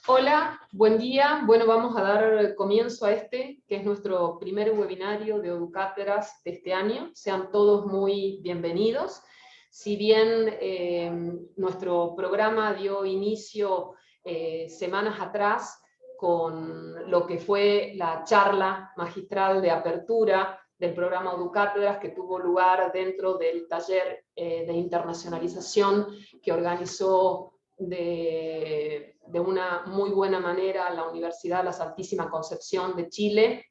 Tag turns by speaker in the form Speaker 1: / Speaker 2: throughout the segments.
Speaker 1: Hola, buen día. Bueno, vamos a dar comienzo a que es nuestro primer webinario de Educátedras de este año. Sean todos muy bienvenidos. Si bien nuestro programa dio inicio semanas atrás con lo que fue la charla magistral de apertura del programa Educátedras que tuvo lugar dentro del taller de internacionalización que organizó de una muy buena manera la Universidad La Santísima Concepción de Chile,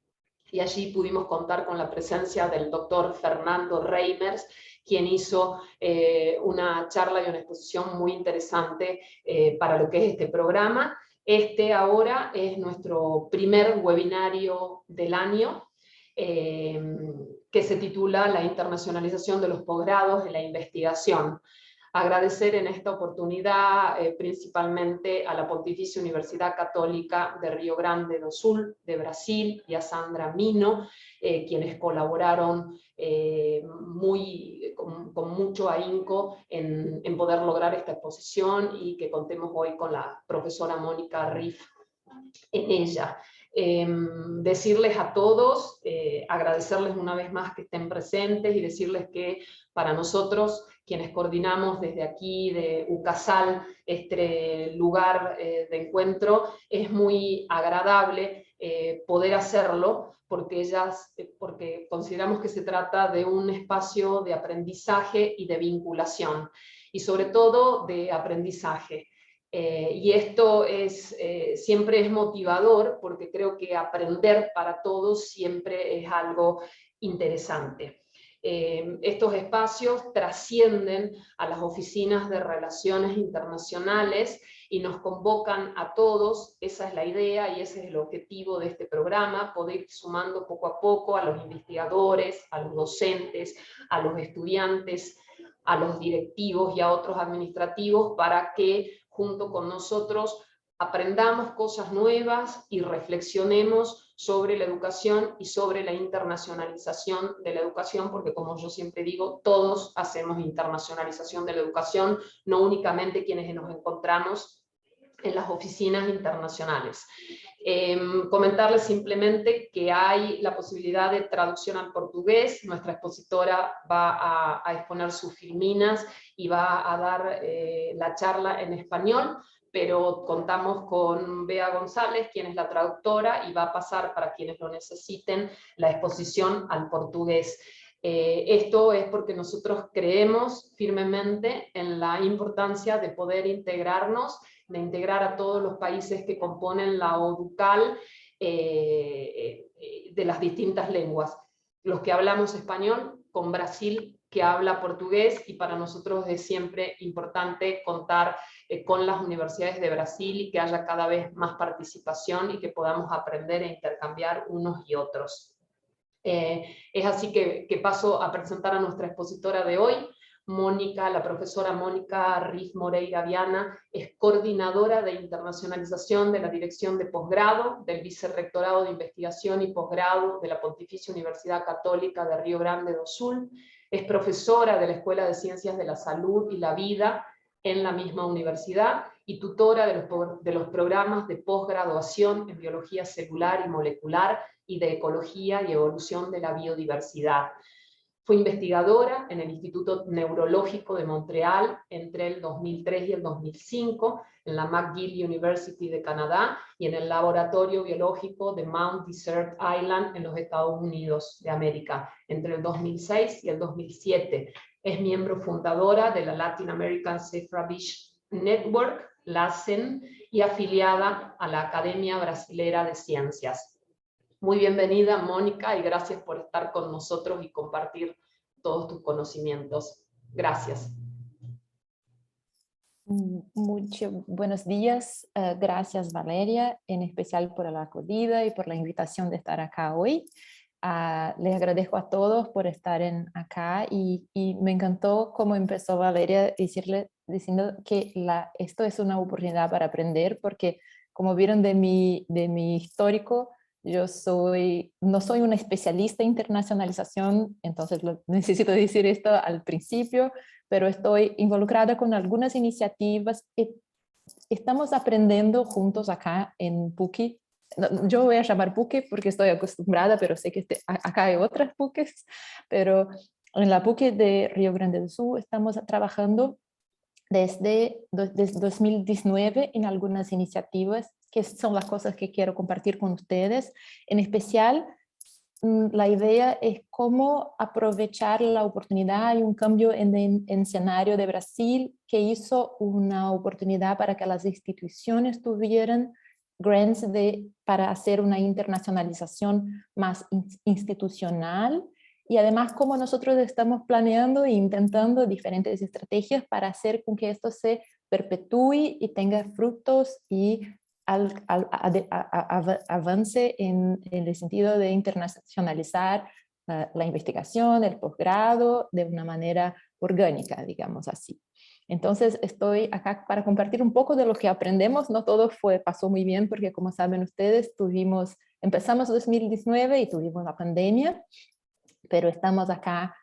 Speaker 1: y allí pudimos contar con la presencia del doctor Fernando Reimers, quien hizo una charla y una exposición muy interesante para lo que es este programa. Este ahora es nuestro primer webinario del año, que se titula La internacionalización de los posgrados de la investigación. Agradecer en esta oportunidad principalmente a la Pontificia Universidad Católica de Río Grande do Sul, de Brasil, y a Sandra Mino, quienes colaboraron con mucho ahínco en poder lograr esta exposición, y que contemos hoy con la profesora Mónica Riff en ella. Decirles a todos, agradecerles una vez más que estén presentes y decirles que para nosotros, quienes coordinamos desde aquí de UCASAL este lugar de encuentro, es muy agradable poder hacerlo, porque consideramos que se trata de un espacio de aprendizaje y de vinculación, y sobre todo de aprendizaje. Y esto siempre es motivador, porque creo que aprender para todos siempre es algo interesante. Estos espacios trascienden a las oficinas de relaciones internacionales y nos convocan a todos. Esa es la idea y ese es el objetivo de este programa: poder ir sumando poco a poco a los investigadores, a los docentes, a los estudiantes, a los directivos y a otros administrativos, para que junto con nosotros aprendamos cosas nuevas y reflexionemos sobre la educación y sobre la internacionalización de la educación, porque, como yo siempre digo, todos hacemos internacionalización de la educación, no únicamente quienes nos encontramos en las oficinas internacionales. Comentarles simplemente que hay la posibilidad de traducción al portugués. Nuestra expositora va a exponer sus filminas y va a dar la charla en español, pero contamos con Bea González, quien es la traductora, y va a pasar, para quienes lo necesiten, la exposición al portugués. Esto es porque nosotros creemos firmemente en la importancia de poder integrarnos, de integrar a todos los países que componen la ODUCAL, de las distintas lenguas. Los que hablamos español, con Brasil, que habla portugués, y para nosotros es siempre importante contar con las universidades de Brasil, y que haya cada vez más participación y que podamos aprender e intercambiar unos y otros. Es así que paso a presentar a nuestra expositora de hoy. Mónica, la profesora Mónica Riff Moreira Viana, es coordinadora de internacionalización de la Dirección de Posgrado del Vicerrectorado de Investigación y Posgrado de la Pontificia Universidad Católica de Río Grande do Sul. Es profesora de la Escuela de Ciencias de la Salud y la Vida en la misma universidad, y tutora de los programas de posgraduación en Biología Celular y Molecular y de Ecología y Evolución de la Biodiversidad. Fue investigadora en el Instituto Neurológico de Montreal entre el 2003 y el 2005, en la McGill University de Canadá y en el Laboratorio Biológico de Mount Desert Island en los Estados Unidos de América entre el 2006 y el 2007. Es miembro fundadora de la Latin American Zephyrfish Network, LACEN, y afiliada a la Academia Brasilera de Ciencias. Muy bienvenida, Mónica, y gracias por estar con nosotros y compartir todos tus conocimientos. Gracias.
Speaker 2: Muchos buenos días. Gracias, Valeria, en especial por la acogida y por la invitación de estar acá hoy. Les agradezco a todos por estar acá, y me encantó cómo empezó Valeria diciendo que esto es una oportunidad para aprender, porque como vieron de mi histórico, yo no soy una especialista en internacionalización, entonces necesito decir esto al principio, pero estoy involucrada con algunas iniciativas estamos aprendiendo juntos acá en PUCI. Yo voy a llamar PUCI porque estoy acostumbrada, pero sé que acá hay otras PUCIs, pero en la PUCI de Río Grande do Sul estamos trabajando desde 2019 en algunas iniciativas que son las cosas que quiero compartir con ustedes. En especial, la idea es cómo aprovechar la oportunidad y un cambio en el escenario de Brasil que hizo una oportunidad para que las instituciones tuvieran grants para hacer una internacionalización más institucional. Y además, cómo nosotros estamos planeando e intentando diferentes estrategias para hacer con que esto se perpetúe y tenga frutos y avance en el sentido de internacionalizar la investigación, el posgrado, de una manera orgánica, digamos así. Entonces, estoy acá para compartir un poco de lo que aprendemos. No todo pasó muy bien porque, como saben ustedes, empezamos 2019 y tuvimos la pandemia, pero estamos acá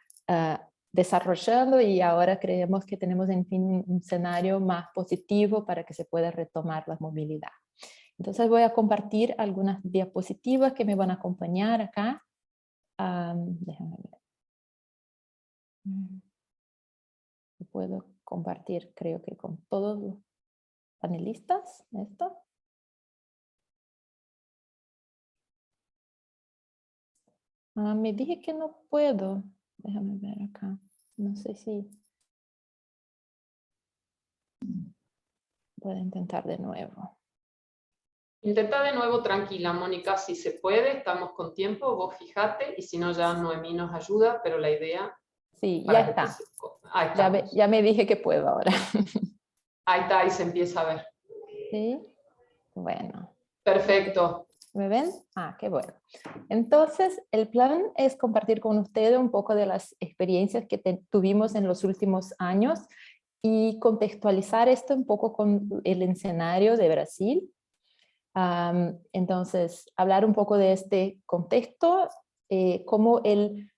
Speaker 2: desarrollando y ahora creemos que tenemos en fin un escenario más positivo para que se pueda retomar la movilidad. Entonces voy a compartir algunas diapositivas que me van a acompañar acá. Déjame ver. Puedo compartir, creo que con todos los panelistas, esto. Me dije que no puedo. Déjame ver acá. No sé si puedo intentar de nuevo.
Speaker 1: Intenta de nuevo tranquila, Mónica, si se puede, estamos con tiempo, vos fijate, y si no ya Noemí nos ayuda, pero la idea...
Speaker 2: Sí, ya está.
Speaker 1: Ahí está.
Speaker 2: Ya me dije que puedo ahora.
Speaker 1: Ahí está, ahí se empieza a ver.
Speaker 2: Sí, bueno.
Speaker 1: Perfecto.
Speaker 2: ¿Me ven? Qué bueno. Entonces, el plan es compartir con ustedes un poco de las experiencias que tuvimos en los últimos años y contextualizar esto un poco con el escenario de Brasil. Entonces, hablar un poco de este contexto, cómo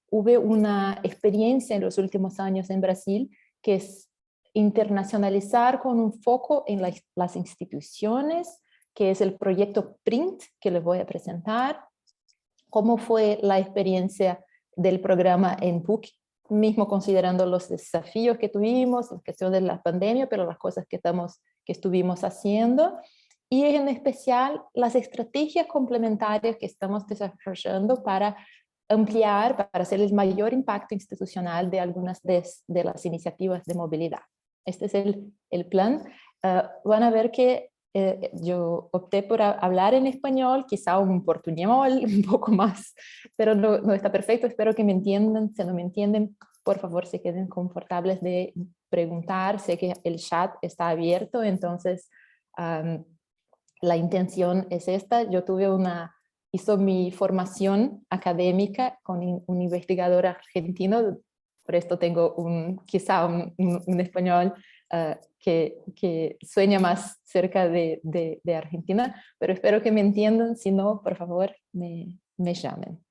Speaker 2: hubo una experiencia en los últimos años en Brasil, que es internacionalizar con un foco en las instituciones, que es el proyecto PRINT, que les voy a presentar, cómo fue la experiencia del programa en PUC, mismo considerando los desafíos que tuvimos, la cuestión de la pandemia, pero las cosas que estuvimos haciendo, y en especial las estrategias complementarias que estamos desarrollando para ampliar, para hacer el mayor impacto institucional de algunas de las iniciativas de movilidad. Este es el plan. Van a ver que yo opté por hablar en español, quizá un portuñol un poco más, pero no está perfecto. Espero que me entiendan. Si no me entienden, por favor, se queden confortables de preguntar. Sé que el chat está abierto, entonces la intención es esta. Yo hizo mi formación académica con un investigador argentino, por esto tengo quizá un español que sueña más cerca de Argentina, pero espero que me entiendan. Si no, por favor, me llamen.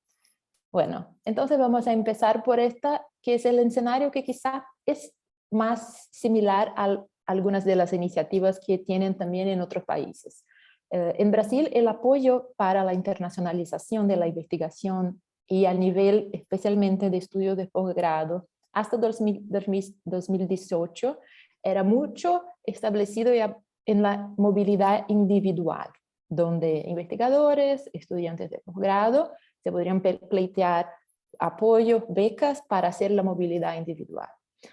Speaker 2: Bueno, entonces vamos a empezar por esta, que es el escenario que quizá es más similar a algunas de las iniciativas que tienen también en otros países. En Brasil, el apoyo para la internacionalización de la investigación y al nivel especialmente de estudios de posgrado hasta 2018 era mucho establecido ya en la movilidad individual, donde investigadores, estudiantes de posgrado, se podrían pleitear apoyos, becas para hacer la movilidad individual.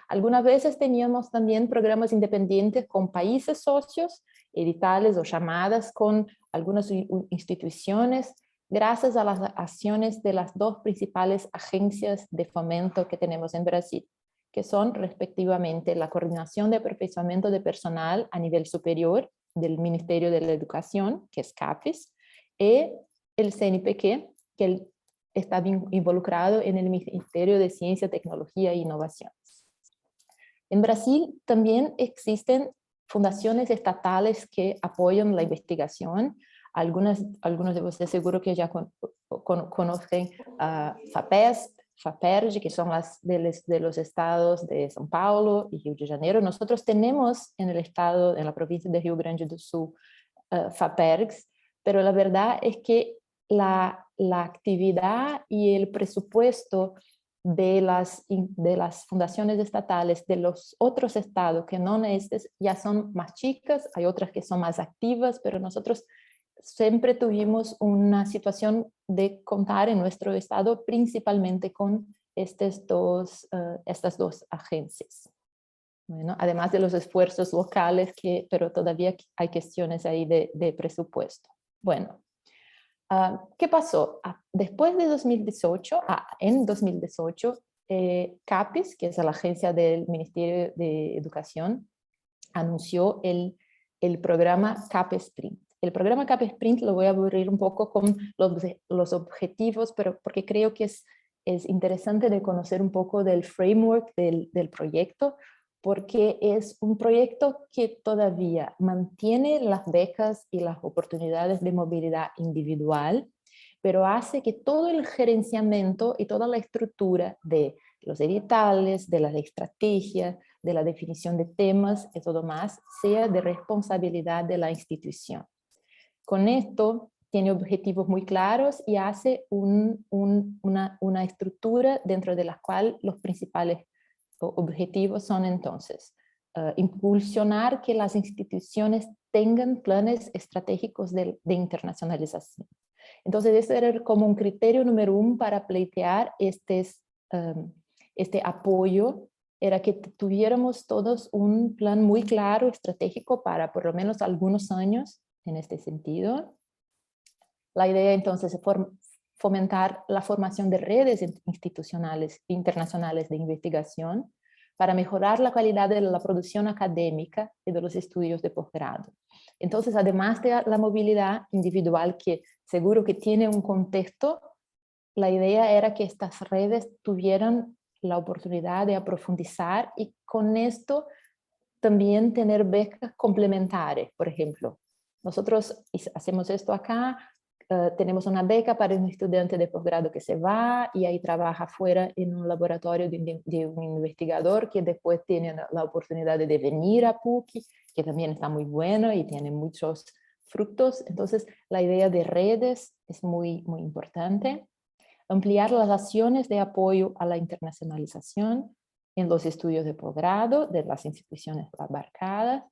Speaker 2: Algunas veces teníamos también programas independientes con países socios, editales o llamadas con algunas instituciones, gracias a las acciones de las dos principales agencias de fomento que tenemos en Brasil, que son respectivamente la Coordinación de Aperfeiçoamento de Personal a nivel superior del Ministerio de la Educación, que es CAPES, y el CNPq, que está involucrado en el Ministerio de Ciencia, Tecnología e Innovaciones. En Brasil también existen fundaciones estatales que apoyan la investigación. Algunos de ustedes seguro que ya conocen FAPESP, FAPERJ, que son las de los estados de São Paulo y Rio de Janeiro. Nosotros tenemos en la provincia de Rio Grande do Sul, FAPERGs, pero la verdad es que la actividad y el presupuesto de las fundaciones estatales de los otros estados que no estos ya son más chicas, hay otras que son más activas, pero nosotros siempre tuvimos una situación de contar en nuestro estado principalmente con estas dos agencias. Bueno, además de los esfuerzos locales, pero todavía hay cuestiones ahí de presupuesto. Bueno, ¿qué pasó? Después de 2018, en 2018, CAPES, que es la agencia del Ministerio de Educación, anunció el programa CAPES Sprint. El programa CAPES Sprint lo voy a abrir un poco con los objetivos, pero porque creo que es interesante de conocer un poco del framework del proyecto, porque es un proyecto que todavía mantiene las becas y las oportunidades de movilidad individual, pero hace que todo el gerenciamiento y toda la estructura de los editales, de las estrategias, de la definición de temas y todo más, sea de responsabilidad de la institución. Con esto tiene objetivos muy claros y hace una estructura dentro de la cual los principales objetivos son entonces impulsionar que las instituciones tengan planes estratégicos de internacionalización. Entonces, ese era como un criterio número 1 para pleitear este apoyo, era que tuviéramos todos un plan muy claro, estratégico para por lo menos algunos años en este sentido. La idea entonces es fomentar la formación de redes institucionales internacionales de investigación para mejorar la calidad de la producción académica y de los estudios de posgrado. Entonces, además de la movilidad individual, que seguro que tiene un contexto, la idea era que estas redes tuvieran la oportunidad de profundizar y con esto también tener becas complementarias. Por ejemplo, nosotros hacemos esto acá, tenemos una beca para un estudiante de posgrado que se va y ahí trabaja fuera en un laboratorio de un investigador que después tiene la oportunidad de venir a PUC, que también está muy bueno y tiene muchos frutos. Entonces, la idea de redes es muy, muy importante. Ampliar las acciones de apoyo a la internacionalización en los estudios de posgrado de las instituciones abarcadas.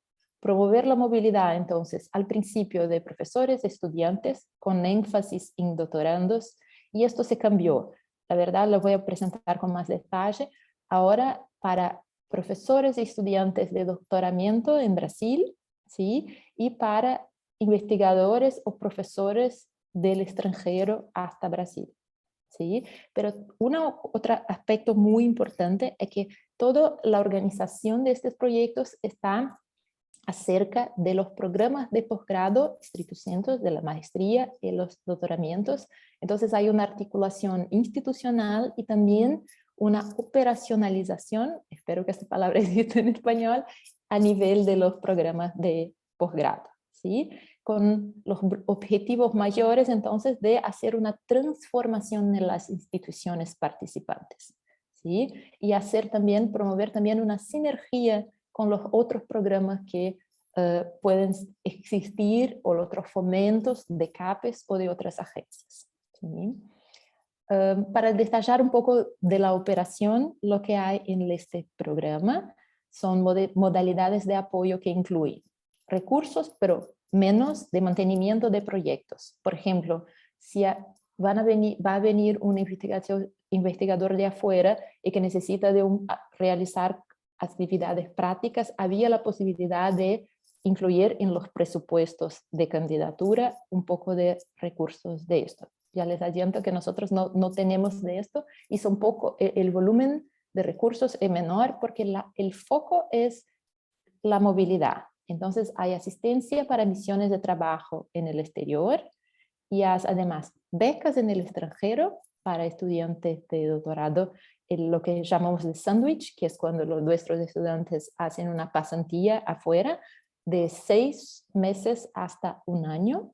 Speaker 2: Promover la movilidad, entonces, al principio de profesores, estudiantes, con énfasis en doctorandos, y esto se cambió. La verdad, lo voy a presentar con más detalle. Ahora, para profesores y estudiantes de doctoramiento en Brasil, ¿sí? Y para investigadores o profesores del extranjero hasta Brasil, ¿sí? Pero otro aspecto muy importante es que toda la organización de estos proyectos está acerca de los programas de posgrado, estricto sensu, de la maestría y los doctoramientos. Entonces hay una articulación institucional y también una operacionalización, espero que esta palabra exista en español, a nivel de los programas de posgrado, ¿sí? Con los objetivos mayores entonces de hacer una transformación en las instituciones participantes, ¿sí? Y promover también una sinergia con los otros programas que pueden existir o los otros fomentos de CAPES o de otras agencias, ¿sí? Para detallar un poco de la operación, lo que hay en este programa son modalidades de apoyo que incluyen recursos, pero menos de mantenimiento de proyectos. Por ejemplo, si va a venir un investigador de afuera y que necesita realizar actividades prácticas, había la posibilidad de incluir en los presupuestos de candidatura un poco de recursos de esto. Ya les adianto que nosotros no tenemos de esto y son poco, el volumen de recursos es menor porque el foco es la movilidad. Entonces hay asistencia para misiones de trabajo en el exterior y además becas en el extranjero para estudiantes de doctorado, lo que llamamos de sándwich, que es cuando nuestros estudiantes hacen una pasantía afuera de 6 meses hasta 1 año.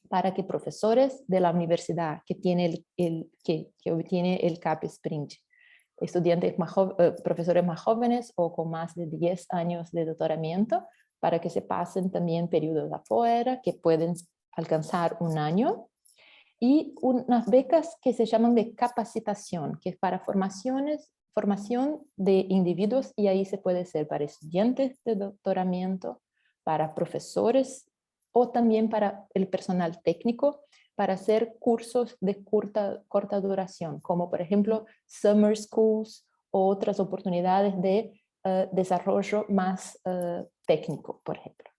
Speaker 2: para que profesores de la universidad que obtiene el CAP Sprint, estudiantes profesores más jóvenes o con más de 10 años de doctoramiento, para que se pasen también periodos afuera que pueden alcanzar un año, y unas becas que se llaman de capacitación, que es para formación de individuos, y ahí se puede ser para estudiantes de doctoramiento, para profesores o también para el personal técnico, para hacer cursos de corta duración, como por ejemplo summer schools o otras oportunidades de desarrollo más técnico, por ejemplo.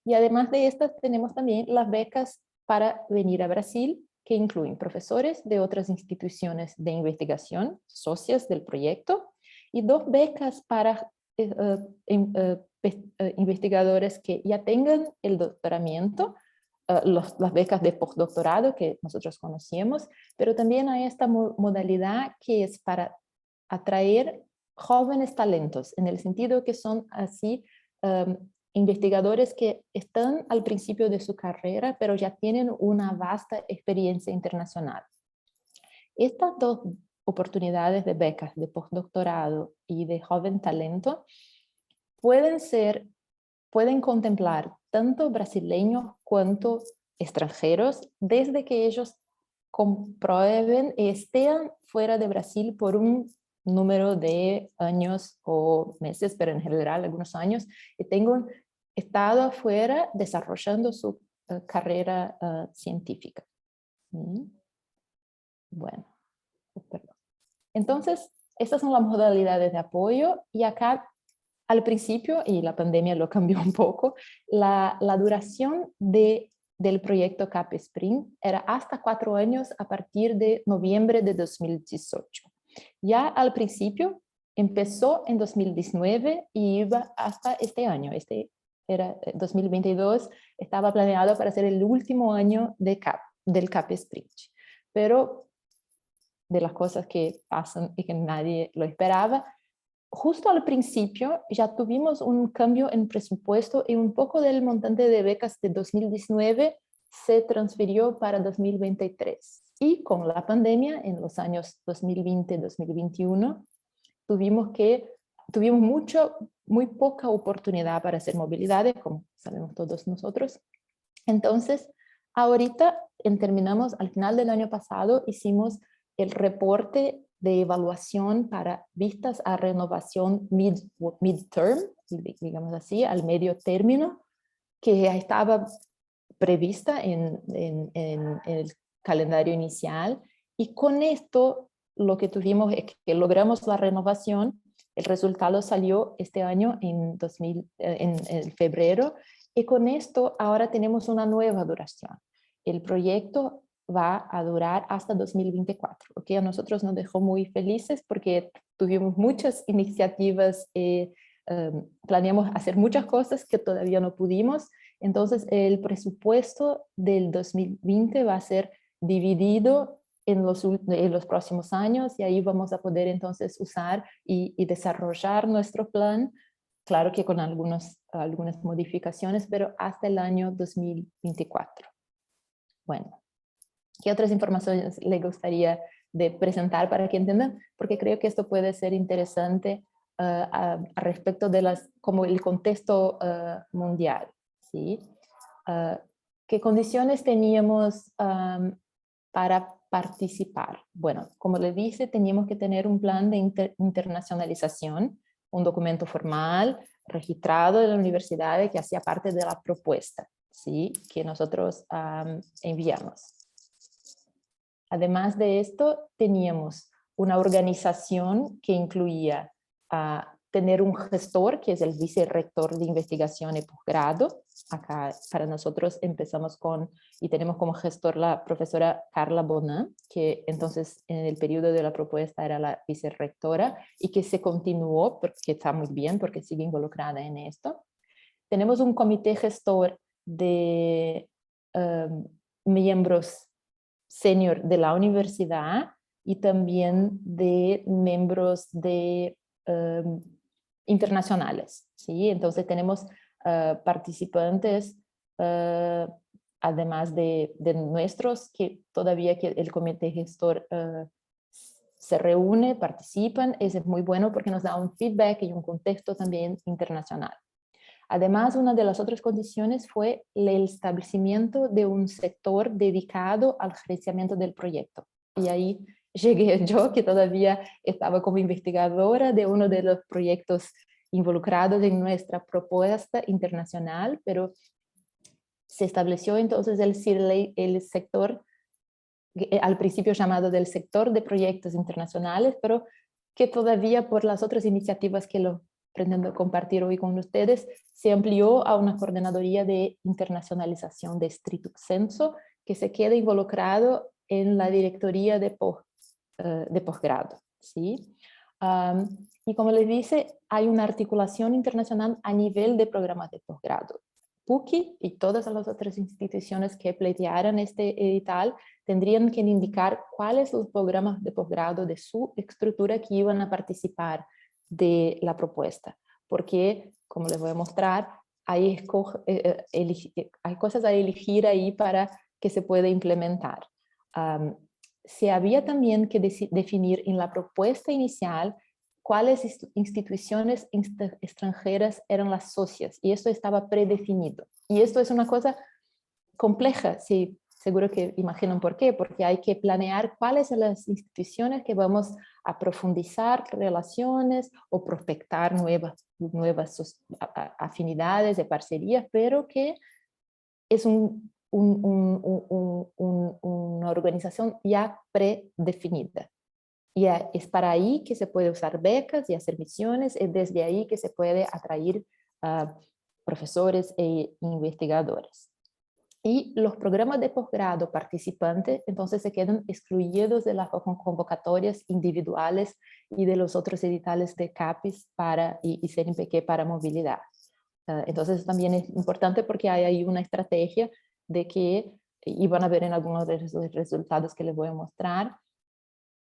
Speaker 2: Y además de estas tenemos también las becas para venir a Brasil, que incluyen profesores de otras instituciones de investigación, socias del proyecto, y 2 becas para investigadores que ya tengan el doctoramiento, las becas de postdoctorado que nosotros conocíamos, pero también hay esta modalidad que es para atraer jóvenes talentos, en el sentido que son así investigadores que están al principio de su carrera, pero ya tienen una vasta experiencia internacional. Estas 2 oportunidades de becas de postdoctorado y de joven talento pueden contemplar tanto brasileños cuanto extranjeros, desde que ellos comprueben y estén fuera de Brasil por un número de años o meses, pero en general algunos años, y tengan estado afuera desarrollando su carrera científica. Bueno, perdón. Entonces, estas son las modalidades de apoyo, y acá al principio, y la pandemia lo cambió un poco, la duración del proyecto CAP Sprint era hasta 4 años a partir de noviembre de 2018. Ya al principio empezó en 2019 y iba hasta este año. Este era 2022, estaba planeado para ser el último año del CAP Sprint. Pero de las cosas que pasan y que nadie lo esperaba, justo al principio ya tuvimos un cambio en presupuesto y un poco del montante de becas de 2019 se transfirió para 2023. Y con la pandemia en los años 2020-2021 tuvimos muy poca oportunidad para hacer movilidades, como sabemos todos nosotros. Entonces, ahorita terminamos, al final del año pasado, hicimos el reporte de evaluación para vistas a renovación midterm, digamos así, al medio término, que ya estaba prevista en el calendario inicial. Y con esto lo que tuvimos es que logramos la renovación. El resultado salió este año en febrero, y con esto ahora tenemos una nueva duración. El proyecto va a durar hasta 2024, lo que a nosotros nos dejó muy felices porque tuvimos muchas iniciativas, planeamos hacer muchas cosas que todavía no pudimos. Entonces el presupuesto del 2020 va a ser dividido en los próximos años, y ahí vamos a poder entonces usar y desarrollar nuestro plan, claro que con algunas modificaciones, pero hasta el año 2024. Bueno, ¿qué otras informaciones le gustaría de presentar para que entiendan? Porque creo que esto puede ser interesante a respecto de como el contexto mundial, ¿sí? ¿Qué condiciones teníamos para participar? Bueno, como le dije, teníamos que tener un plan de internacionalización, un documento formal registrado de la universidad que hacía parte de la propuesta, ¿sí? Que nosotros enviamos. Además de esto, teníamos una organización que incluía tener un gestor, que es el vicerrector de investigación y posgrado. Acá para nosotros empezamos y tenemos como gestor la profesora Carla Bonin, que entonces en el periodo de la propuesta era la vicerrectora y que se continuó, porque está muy bien, porque sigue involucrada en esto. Tenemos un comité gestor de miembros senior de la universidad y también de miembros internacionales, ¿sí? Entonces tenemos participantes además de nuestros, que todavía que el comité gestor se reúne, participan, es muy bueno porque nos da un feedback y un contexto también internacional. Además, una de las otras condiciones fue el establecimiento de un sector dedicado al gerenciamiento del proyecto. Y ahí llegué yo, que todavía estaba como investigadora de uno de los proyectos involucrados en nuestra propuesta internacional, pero se estableció entonces el sector, al principio llamado del sector de proyectos internacionales, pero que todavía por las otras iniciativas que lo pretendo compartir hoy con ustedes, se amplió a una coordinadoría de internacionalización de estricto sensu, que se queda involucrado en la directoría de posgrado, ¿sí? Y como les dice, hay una articulación internacional a nivel de programas de posgrado. PUCI y todas las otras instituciones que pleitearan este edital tendrían que indicar cuáles son los programas de posgrado de su estructura que iban a participar de la propuesta, porque, como les voy a mostrar, hay cosas a elegir ahí para que se pueda implementar. Se había también que definir en la propuesta inicial cuáles instituciones extranjeras eran las socias, y esto estaba predefinido. Y esto es una cosa compleja, sí, seguro que imaginan por qué, porque hay que planear cuáles son las instituciones que vamos a profundizar relaciones o prospectar nuevas afinidades de parcerías, pero que es una organización ya predefinida. Y es para ahí que se puede usar becas y hacer misiones, es desde ahí que se puede atraer profesores e investigadores. Y los programas de posgrado participantes entonces se quedan excluidos de las convocatorias individuales y de los otros editales de CAPES y CNPq para movilidad. Entonces también es importante porque hay ahí una estrategia de que, y van a ver en algunos de los resultados que les voy a mostrar,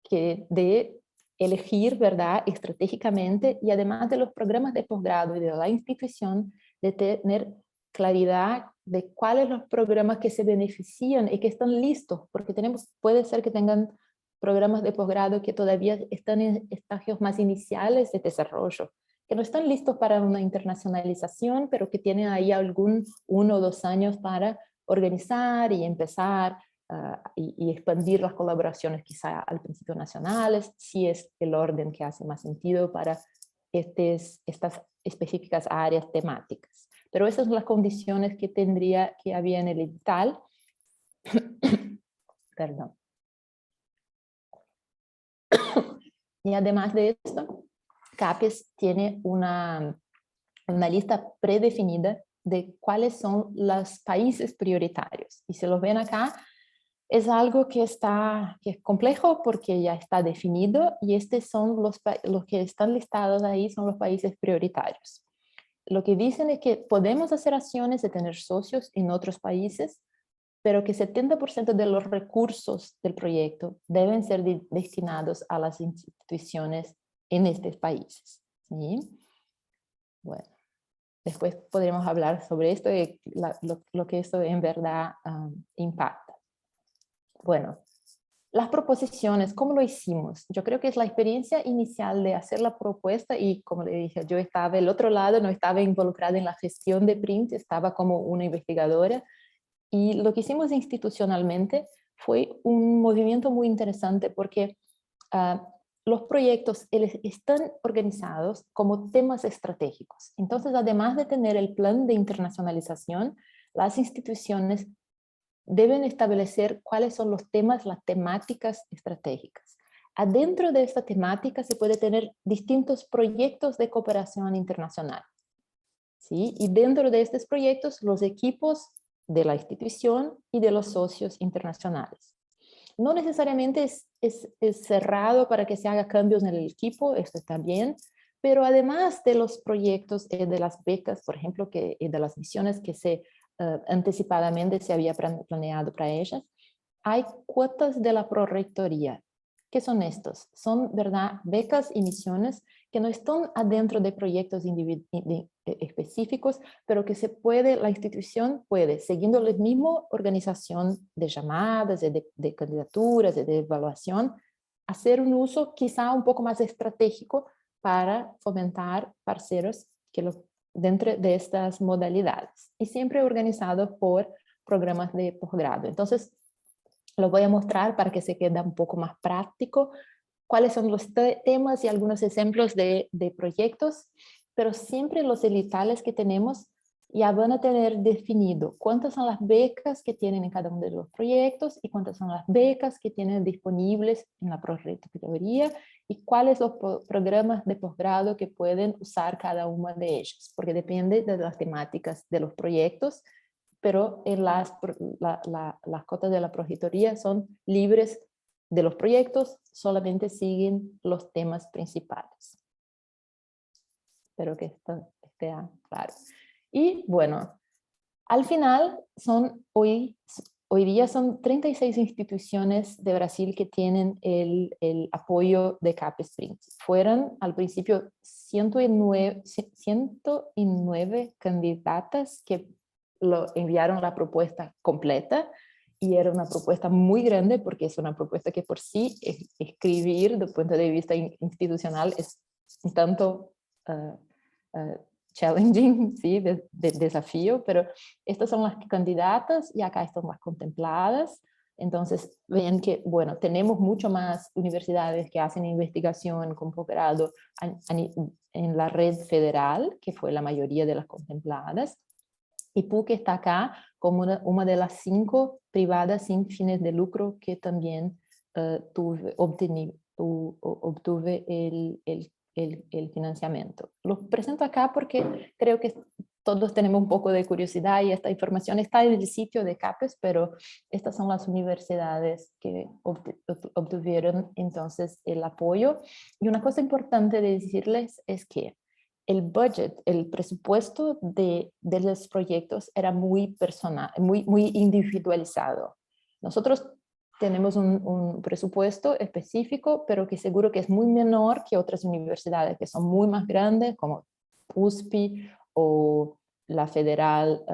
Speaker 2: que de elegir, ¿verdad?, estratégicamente, y además de los programas de posgrado y de la institución, de tener claridad de cuáles son los programas que se benefician y que están listos, porque puede ser que tengan programas de posgrado que todavía están en estadios más iniciales de desarrollo, que no están listos para una internacionalización, pero que tienen ahí 1 o 2 años para organizar y empezar y expandir las colaboraciones quizá al principio nacionales, si es el orden que hace más sentido para estas específicas áreas temáticas. Pero esas son las condiciones que había en el edital. Perdón. Y además de esto, CAPES tiene una lista predefinida de cuáles son los países prioritarios. Y si los ven acá, es algo que es complejo porque ya está definido, y son los que están listados ahí son los países prioritarios. Lo que dicen es que podemos hacer acciones de tener socios en otros países, pero que 70% de los recursos del proyecto deben ser destinados a las instituciones en estos países, ¿sí? Bueno, después podremos hablar sobre esto y lo que esto en verdad impacta. Bueno, las proposiciones, ¿cómo lo hicimos? Yo creo que es la experiencia inicial de hacer la propuesta, y como le dije, yo estaba del otro lado, no estaba involucrada en la gestión de PRINT, estaba como una investigadora, y lo que hicimos institucionalmente fue un movimiento muy interesante porque los proyectos están organizados como temas estratégicos. Entonces, además de tener el plan de internacionalización, las instituciones deben establecer cuáles son los temas, las temáticas estratégicas. Adentro de esta temática se puede tener distintos proyectos de cooperación internacional, ¿sí? Y dentro de estos proyectos, los equipos de la institución y de los socios internacionales. No necesariamente es cerrado para que se haga cambios en el equipo, esto está bien, pero además de los proyectos, de las becas, por ejemplo, de las misiones que anticipadamente se había planeado para ellas, hay cuotas de la prorrectoría. ¿Qué son estos? Son, ¿verdad?, becas y misiones que que no están adentro de proyectos específicos, pero que la institución puede, siguiendo la misma organización de llamadas, de candidaturas, de evaluación, hacer un uso quizá un poco más estratégico para fomentar parceros dentro de estas modalidades. Y siempre organizado por programas de posgrado. Entonces, lo voy a mostrar para que se quede un poco más práctico cuáles son los temas y algunos ejemplos de proyectos, pero siempre los elitales que tenemos ya van a tener definido cuántas son las becas que tienen en cada uno de los proyectos y cuántas son las becas que tienen disponibles en la prorectoría y cuáles los programas de posgrado que pueden usar cada una de ellos, porque depende de las temáticas de los proyectos, pero en las cotas de la prorectoría son libres de los proyectos, solamente siguen los temas principales. Espero que esto esté claro. Y bueno, al final hoy día son 36 instituciones de Brasil que tienen el apoyo de CAPES Sprint. Fueron al principio 109 candidatas que enviaron la propuesta completa, y era una propuesta muy grande porque es una propuesta que por sí escribir desde el punto de vista institucional es un tanto challenging, ¿sí? de desafío, pero estas son las candidatas y acá están las contempladas. Entonces ven que, bueno, tenemos mucho más universidades que hacen investigación con posgrado en la red federal, que fue la mayoría de las contempladas. Y PUC está acá como una de las 5 privadas sin fines de lucro que también obtuve el financiamiento. Los presento acá porque creo que todos tenemos un poco de curiosidad y esta información está en el sitio de CAPES, pero estas son las universidades que obtuvieron entonces el apoyo. Y una cosa importante de decirles es que el budget, el presupuesto de los proyectos era muy personal, muy individualizado. Nosotros tenemos un presupuesto específico, pero que seguro que es muy menor que otras universidades que son muy más grandes, como USP o la Federal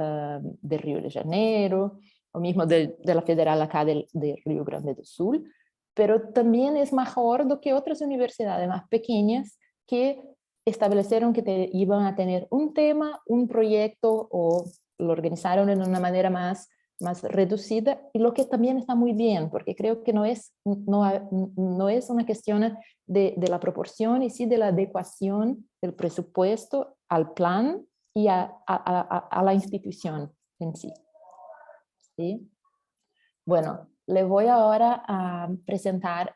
Speaker 2: de Río de Janeiro, o mismo de la Federal acá de Río Grande do Sul, pero también es mejor do que otras universidades más pequeñas que establecieron que iban a tener un tema, un proyecto, o lo organizaron de una manera más reducida, y lo que también está muy bien, porque creo que no es una cuestión de la proporción, y sí de la adecuación del presupuesto al plan y a la institución en sí. ¿Sí? Bueno, le voy ahora a presentar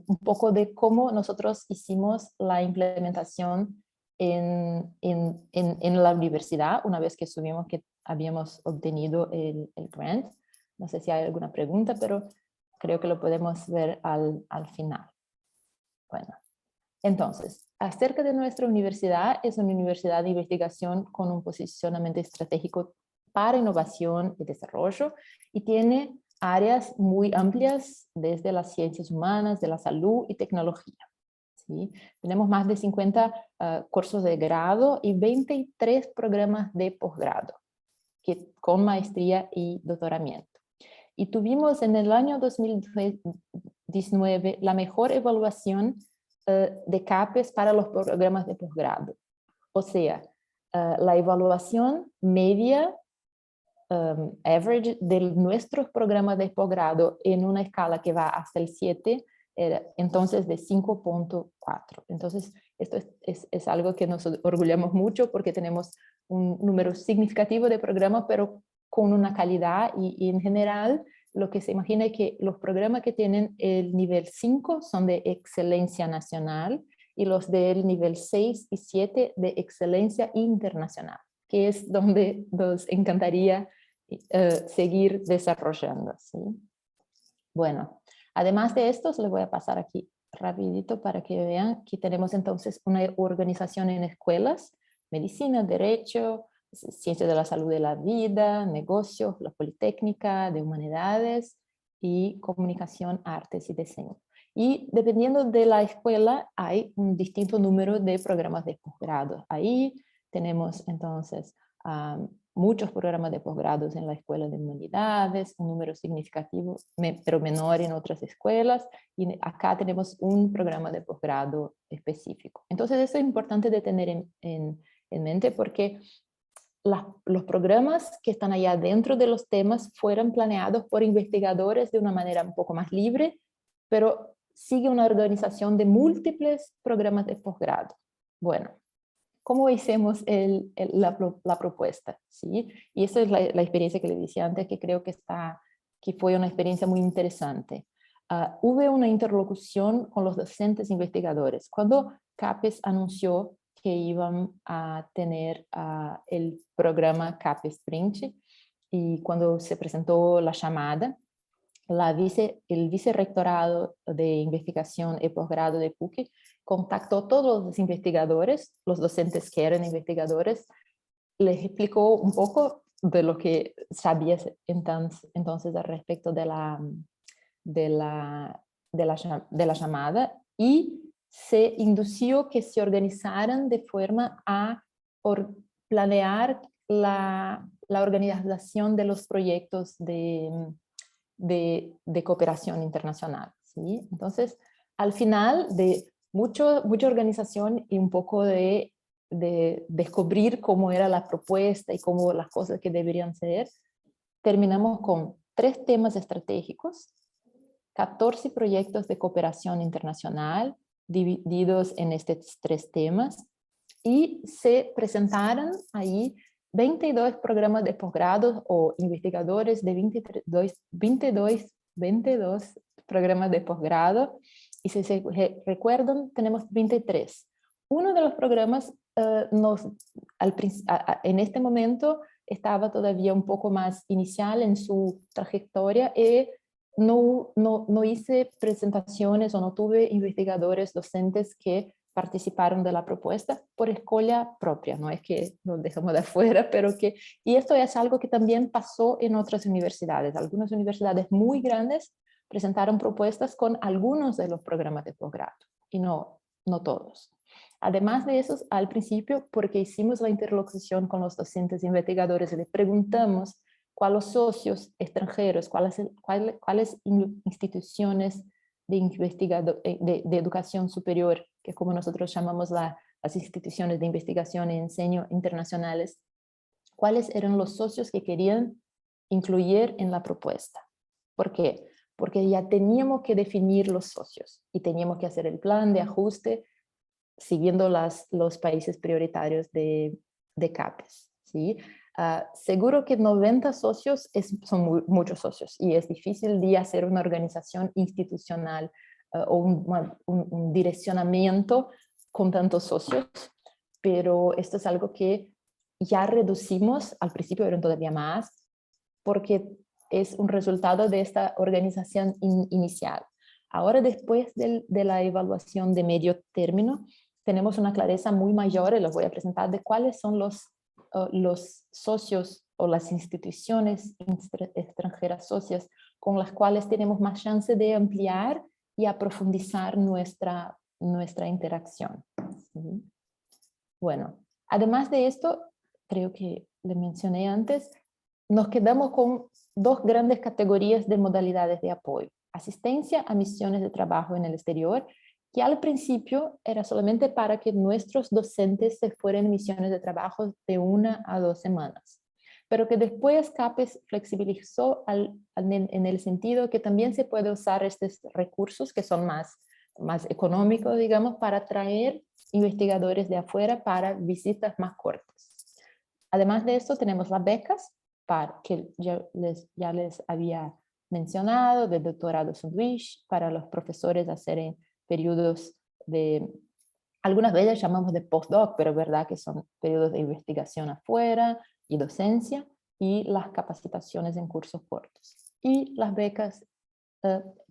Speaker 2: un poco de cómo nosotros hicimos la implementación en la universidad, una vez que subimos que habíamos obtenido el grant. No sé si hay alguna pregunta, pero creo que lo podemos ver al final. Bueno, entonces, acerca de nuestra universidad, es una universidad de investigación con un posicionamiento estratégico para innovación y desarrollo, y tiene áreas muy amplias desde las ciencias humanas, de la salud y tecnología. ¿Sí? Tenemos más de 50 cursos de grado y 23 programas de posgrado con maestría y doctoramiento. Y tuvimos en el año 2019 la mejor evaluación de CAPES para los programas de posgrado. O sea, la evaluación media average de nuestros programas de posgrado en una escala que va hasta el 7, era entonces de 5.4. Entonces, esto es algo que nos orgullamos mucho porque tenemos un número significativo de programas, pero con una calidad, y en general lo que se imagina es que los programas que tienen el nivel 5 son de excelencia nacional, y los del nivel 6 y 7 de excelencia internacional, que es donde nos encantaría seguir desarrollando. ¿Sí? Bueno, además de estos, les voy a pasar aquí rapidito para que vean que tenemos entonces una organización en escuelas: medicina, derecho, ciencia de la salud de la vida, negocios, la politécnica, de humanidades y comunicación, artes y diseño. Y dependiendo de la escuela, hay un distinto número de programas de posgrado. Ahí tenemos entonces muchos programas de posgrados en la Escuela de Humanidades, un número significativo, pero menor en otras escuelas, y acá tenemos un programa de posgrado específico. Entonces eso es importante de tener en mente porque los programas que están allá dentro de los temas fueron planeados por investigadores de una manera un poco más libre, pero sigue una organización de múltiples programas de posgrado. Bueno, ¿cómo hicimos la propuesta? ¿Sí? Y esa es la experiencia que le decía antes, que creo que fue una experiencia muy interesante. Hubo una interlocución con los docentes investigadores. Cuando CAPES anunció que iban a tener el programa CAPES Sprint, y cuando se presentó la llamada, el vicerrectorado de investigación y posgrado de PUC contactó a todos los investigadores, los docentes que eran investigadores, les explicó un poco de lo que sabía entonces al respecto de la llamada, y se indució que se organizaran de forma a planear la organización de los proyectos de cooperación internacional, ¿sí? Entonces, al final de mucha organización y un poco de descubrir cómo era la propuesta y cómo las cosas que deberían ser, terminamos con 3 temas estratégicos, 14 proyectos de cooperación internacional divididos en estos 3 temas, y se presentaron ahí 22 programas de posgrado o investigadores de 22 programas de posgrado, y si se recuerdan, tenemos 23. Uno de los programas en este momento estaba todavía un poco más inicial en su trayectoria, y no hice presentaciones o no tuve investigadores docentes que participaron de la propuesta por escolha propia, no es que nos dejamos de afuera, pero y esto es algo que también pasó en otras universidades. Algunas universidades muy grandes presentaron propuestas con algunos de los programas de posgrado, y no todos. Además de eso, al principio, porque hicimos la interlocución con los docentes investigadores, les preguntamos cuáles socios extranjeros, cuáles instituciones de educación superior, que como nosotros llamamos las instituciones de investigación y enseño internacionales, cuáles eran los socios que querían incluir en la propuesta. ¿Por qué? Porque ya teníamos que definir los socios y teníamos que hacer el plan de ajuste siguiendo los países prioritarios de CAPES, ¿sí? Seguro que 90 socios son muchos socios, y es difícil de hacer una organización institucional o un direccionamiento con tantos socios, pero esto es algo que ya reducimos. Al principio eran todavía más, porque es un resultado de esta organización inicial. Ahora, después de la evaluación de medio término, tenemos una clareza muy mayor, y los voy a presentar, de cuáles son los socios o las instituciones extranjeras socias con las cuales tenemos más chance de ampliar y a profundizar nuestra interacción. ¿Sí? Bueno, además de esto, creo que le mencioné antes, nos quedamos con 2 grandes categorías de modalidades de apoyo: asistencia a misiones de trabajo en el exterior, que al principio era solamente para que nuestros docentes se fueran en misiones de trabajo de 1 a 2 semanas, pero que después CAPES flexibilizó en el sentido que también se puede usar estos recursos que son más económicos, digamos, para traer investigadores de afuera para visitas más cortas. Además de esto, tenemos las becas, que ya les había mencionado, de doctorado sandwich, para los profesores hacer periodos de, algunas veces llamamos de postdoc, pero verdad que son periodos de investigación afuera y docencia, y las capacitaciones en cursos cortos. Y las becas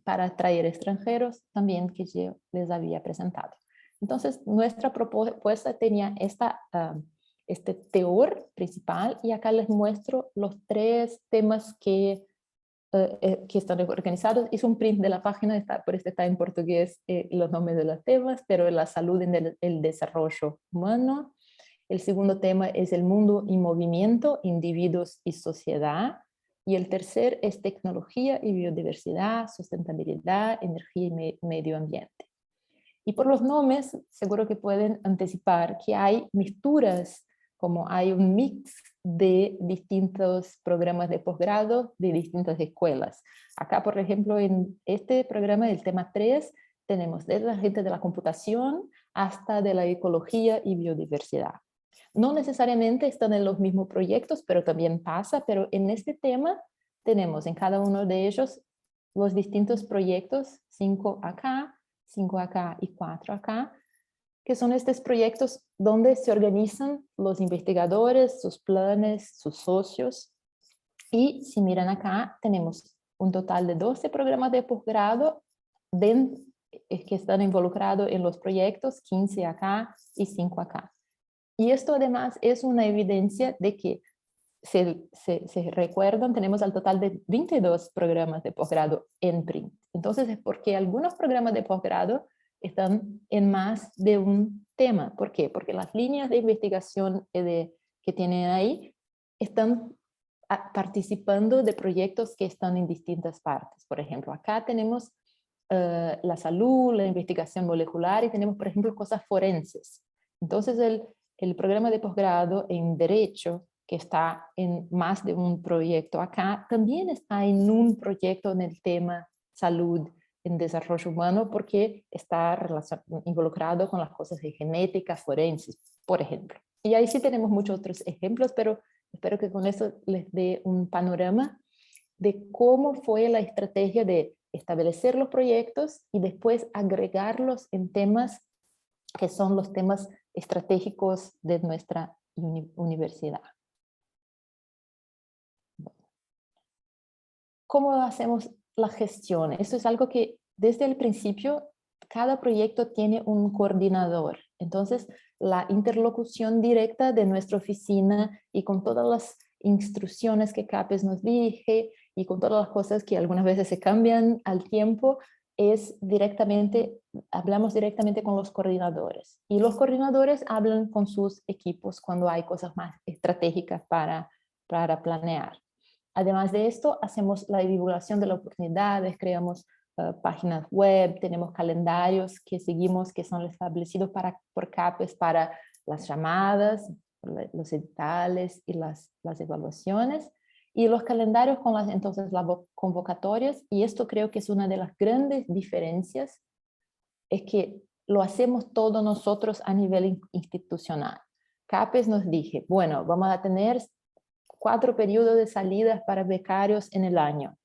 Speaker 2: para atraer extranjeros también, que yo les había presentado. Entonces, nuestra propuesta tenía este teor principal, y acá les muestro los 3 temas que que están organizados. Es un print de la página, por eso está en portugués los nombres de los temas, pero la salud en el desarrollo humano. El segundo tema es el mundo y movimiento, individuos y sociedad. Y el tercer es tecnología y biodiversidad, sustentabilidad, energía y medio ambiente. Y por los nombres, seguro que pueden anticipar que hay mixturas, como hay un mix de distintos programas de posgrado de distintas escuelas. Acá, por ejemplo, en este programa del tema 3, tenemos desde la gente de la computación hasta de la ecología y biodiversidad. No necesariamente están en los mismos proyectos, pero también pasa, pero en este tema tenemos en cada uno de ellos los distintos proyectos, 5 acá, 5 acá y 4 acá, que son estos proyectos donde se organizan los investigadores, sus planes, sus socios. Y si miran acá, tenemos un total de 12 programas de posgrado que están involucrados en los proyectos, 15 acá y 5 acá. Y esto además es una evidencia de que, se recuerdan, tenemos al total de 22 programas de posgrado en print. Entonces es porque algunos programas de posgrado están en más de un tema. ¿Por qué? Porque las líneas de investigación que tienen ahí están participando de proyectos que están en distintas partes. Por ejemplo, acá tenemos la salud, la investigación molecular y tenemos, por ejemplo, cosas forenses. Entonces el programa de posgrado en Derecho, que está en más de un proyecto acá, también está en un proyecto en el tema salud en desarrollo humano porque está involucrado con las cosas de genética, forenses, por ejemplo. Y ahí sí tenemos muchos otros ejemplos, pero espero que con eso les dé un panorama de cómo fue la estrategia de establecer los proyectos y después agregarlos en temas que son los temas estratégicos de nuestra universidad. ¿Cómo hacemos la gestión? Esto es algo que desde el principio cada proyecto tiene un coordinador. Entonces, la interlocución directa de nuestra oficina y con todas las instrucciones que CAPES nos dirige y con todas las cosas que algunas veces se cambian al tiempo, hablamos directamente con los coordinadores. Y los coordinadores hablan con sus equipos cuando hay cosas más estratégicas para planear. Además de esto, hacemos la divulgación de las oportunidades, creamos páginas web, tenemos calendarios que seguimos, que son establecidos por CAPES para las llamadas, los editales y las evaluaciones, y los calendarios con las convocatorias, y esto creo que es una de las grandes diferencias, es que lo hacemos todos nosotros a nivel institucional. CAPES nos dije, bueno, vamos a tener 4 periodos de salidas para becarios en el año.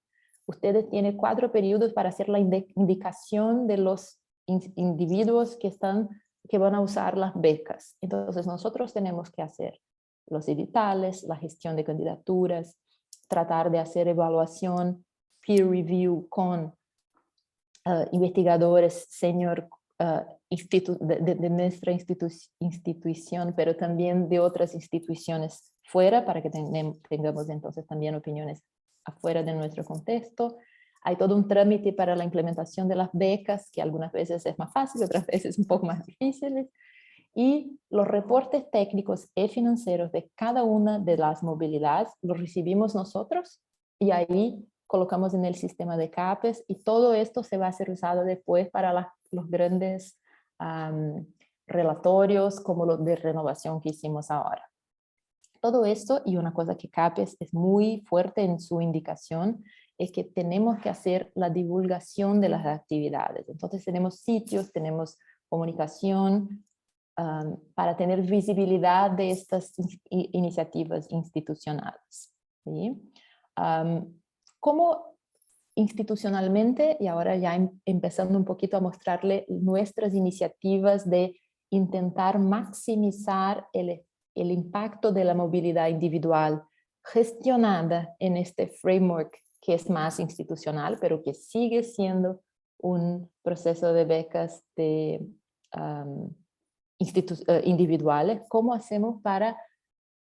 Speaker 2: Ustedes tienen 4 periodos para hacer la indicación de los individuos que van a usar las becas. Entonces nosotros tenemos que hacer los editales, la gestión de candidaturas, tratar de hacer evaluación, peer review con investigadores senior de nuestra institución, pero también de otras instituciones fuera, para que tengamos entonces también opiniones afuera de nuestro contexto. Hay todo un trámite para la implementación de las becas, que algunas veces es más fácil, otras veces un poco más difíciles. Y los reportes técnicos y financieros de cada una de las movilidades los recibimos nosotros y ahí colocamos en el sistema de CAPES y todo esto se va a ser usado después para los grandes relatorios como los de renovación que hicimos ahora. Todo esto, y una cosa que CAPES es muy fuerte en su indicación, es que tenemos que hacer la divulgación de las actividades. Entonces tenemos sitios, tenemos comunicación para tener visibilidad de estas iniciativas institucionales. ¿Sí? Como institucionalmente, y ahora ya empezando un poquito a mostrarle nuestras iniciativas de intentar maximizar el impacto de la movilidad individual gestionada en este framework que es más institucional, pero que sigue siendo un proceso de becas individuales. ¿Cómo hacemos para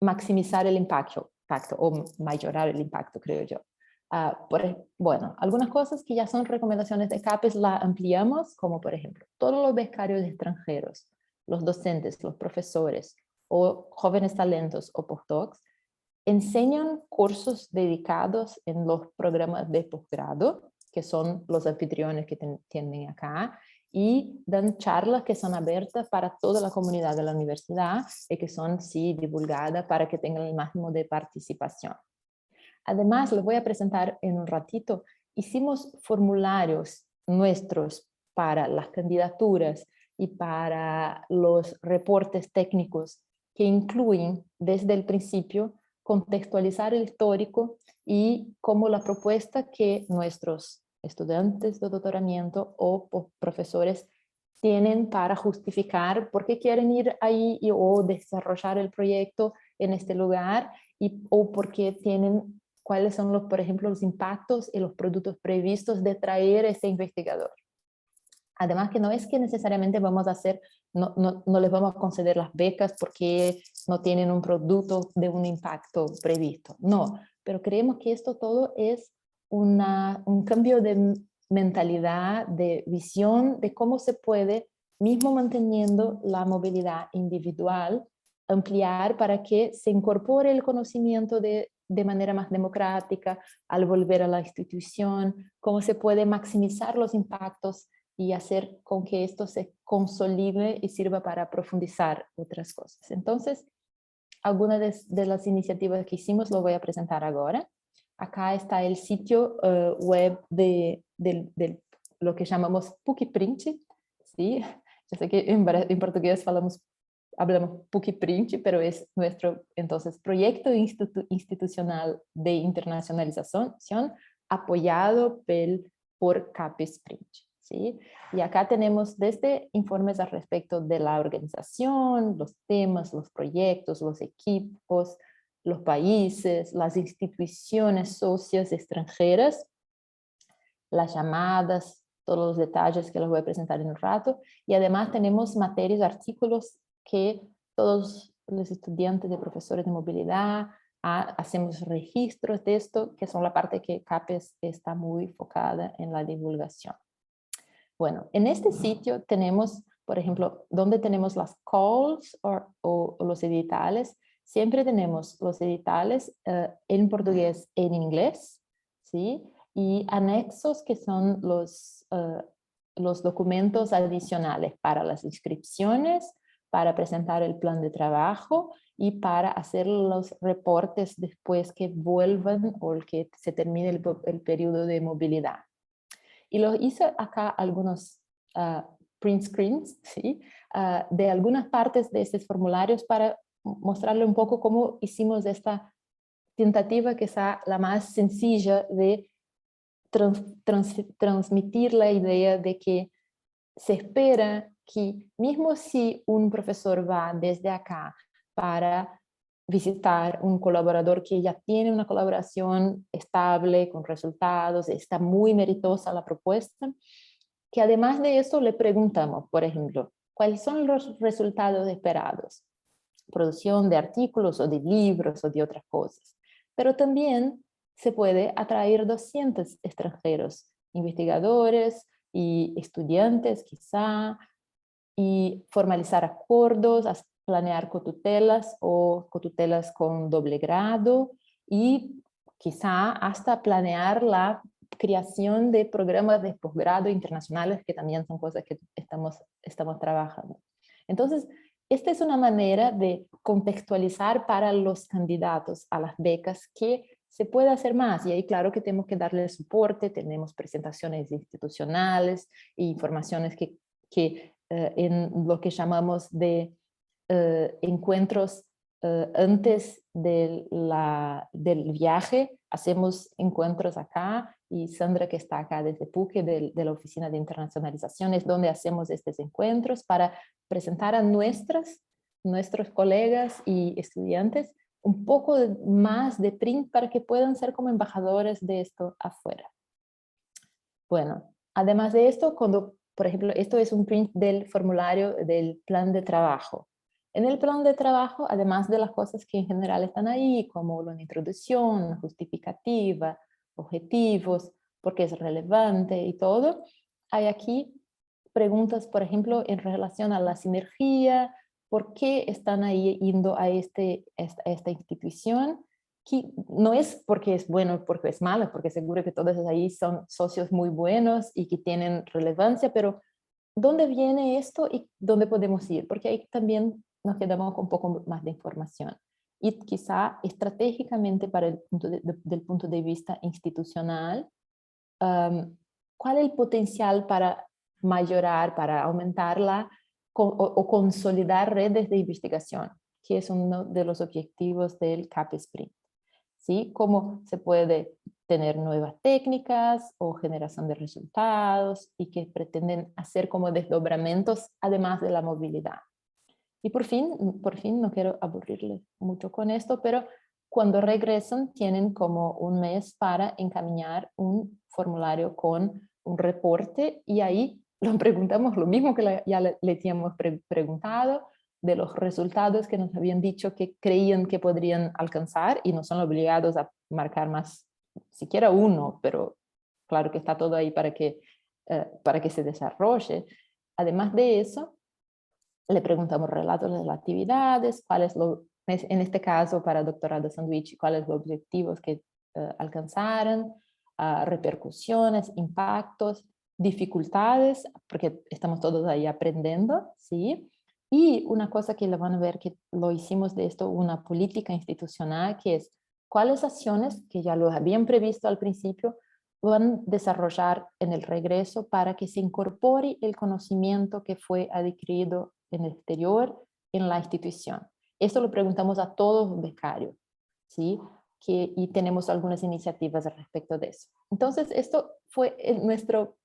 Speaker 2: maximizar el impacto o mayorar el impacto, creo yo? Bueno, algunas cosas que ya son recomendaciones de CAPES las ampliamos, como por ejemplo, todos los becarios extranjeros, los docentes, los profesores o jóvenes talentos o postdocs, enseñan cursos dedicados en los programas de posgrado, que son los anfitriones que tienen acá, y dan charlas que son abiertas para toda la comunidad de la universidad y que son, sí, divulgadas para que tengan el máximo de participación. Además, les voy a presentar en un ratito, hicimos formularios nuestros para las candidaturas y para los reportes técnicos que incluyen desde el principio contextualizar el histórico y cómo la propuesta que nuestros estudiantes de doctoramiento o profesores tienen para justificar por qué quieren ir ahí o desarrollar el proyecto en este lugar o por qué tienen, cuáles son, por ejemplo, los impactos y los productos previstos de traer a este investigador. Además que no es que necesariamente vamos a hacer, no les vamos a conceder las becas porque no tienen un producto de un impacto previsto. No, pero creemos que esto todo es un cambio de mentalidad, de visión de cómo se puede, mismo manteniendo la movilidad individual, ampliar para que se incorpore el conocimiento de manera más democrática al volver a la institución, cómo se puede maximizar los impactos y hacer con que esto se consolide y sirva para profundizar otras cosas. Entonces, algunas de las iniciativas que hicimos lo voy a presentar ahora. Acá está el sitio web de lo que llamamos PUC-Print, ¿sí? Yo sé que en portugués hablamos PUC-Print, pero es nuestro, entonces, proyecto institucional de internacionalización apoyado por CAPES Print. ¿Sí? Y acá tenemos desde informes al respecto de la organización, los temas, los proyectos, los equipos, los países, las instituciones socias extranjeras, las llamadas, todos los detalles que les voy a presentar en un rato. Y además tenemos materias, artículos que todos los estudiantes y profesores de movilidad hacemos registros de esto, que son la parte que CAPES está muy enfocada en la divulgación. Bueno, en este sitio tenemos, por ejemplo, donde tenemos las calls o los editales, siempre tenemos los editales en portugués e en inglés, ¿sí? Y anexos que son los documentos adicionales para las inscripciones, para presentar el plan de trabajo y para hacer los reportes después que vuelvan o que se termine el periodo de movilidad. Y lo hice acá algunos print screens, ¿sí? De algunas partes de estos formularios para mostrarle un poco cómo hicimos esta tentativa que es la más sencilla de transmitir la idea de que se espera que mismo si un profesor va desde acá para visitar un colaborador que ya tiene una colaboración estable, con resultados, está muy meritosa la propuesta, que además de eso le preguntamos, por ejemplo, ¿cuáles son los resultados esperados? Producción de artículos o de libros o de otras cosas. Pero también se puede atraer docentes extranjeros, investigadores y estudiantes quizá, y formalizar acuerdos, planear cotutelas o cotutelas con doble grado y quizá hasta planear la creación de programas de posgrado internacionales, que también son cosas que estamos trabajando. Entonces, esta es una manera de contextualizar para los candidatos a las becas que se puede hacer más. Y ahí claro que tenemos que darle soporte, tenemos presentaciones institucionales e informaciones que en lo que llamamos de encuentros antes del viaje, hacemos encuentros acá y Sandra que está acá desde PUC, de la Oficina de Internacionalización, es donde hacemos estos encuentros para presentar a nuestros colegas y estudiantes un poco más de print para que puedan ser como embajadores de esto afuera. Bueno, además de esto, por ejemplo, esto es un print del formulario del plan de trabajo. En el plan de trabajo, además de las cosas que en general están ahí, como la introducción, la justificativa, objetivos, por qué es relevante y todo. Hay aquí preguntas, por ejemplo, en relación a la sinergia, por qué están ahí yendo a esta institución, que no es porque es bueno, porque es malo, porque seguro que todos ahí son socios muy buenos y que tienen relevancia, pero ¿dónde viene esto y dónde podemos ir? Porque ahí también nos quedamos con un poco más de información. Y quizá estratégicamente para del punto de vista institucional, ¿cuál es el potencial para mayorar, para aumentarla o consolidar redes de investigación? Que es uno de los objetivos del CAP Sprint. ¿Sí? Cómo se puede tener nuevas técnicas o generación de resultados y que pretenden hacer como desdobramientos además de la movilidad. Y por fin, no quiero aburrirles mucho con esto, pero cuando regresan tienen como un mes para encaminar un formulario con un reporte y ahí le preguntamos lo mismo que ya le teníamos preguntado, de los resultados que nos habían dicho que creían que podrían alcanzar y no son obligados a marcar más, siquiera uno, pero claro que está todo ahí para que se desarrolle. Además de eso, le preguntamos relatos de las actividades, en este caso para doctorado sándwich, cuáles los objetivos que alcanzaron, repercusiones, impactos, dificultades, porque estamos todos ahí aprendiendo, ¿sí? Y una cosa que le van a ver que lo hicimos de esto, una política institucional, que es cuáles acciones que ya lo habían previsto al principio, van a desarrollar en el regreso para que se incorpore el conocimiento que fue adquirido en el exterior en la institución. Esto lo preguntamos a todos los becarios, ¿sí? Y tenemos algunas iniciativas respecto de eso. Entonces, esto fue nuestro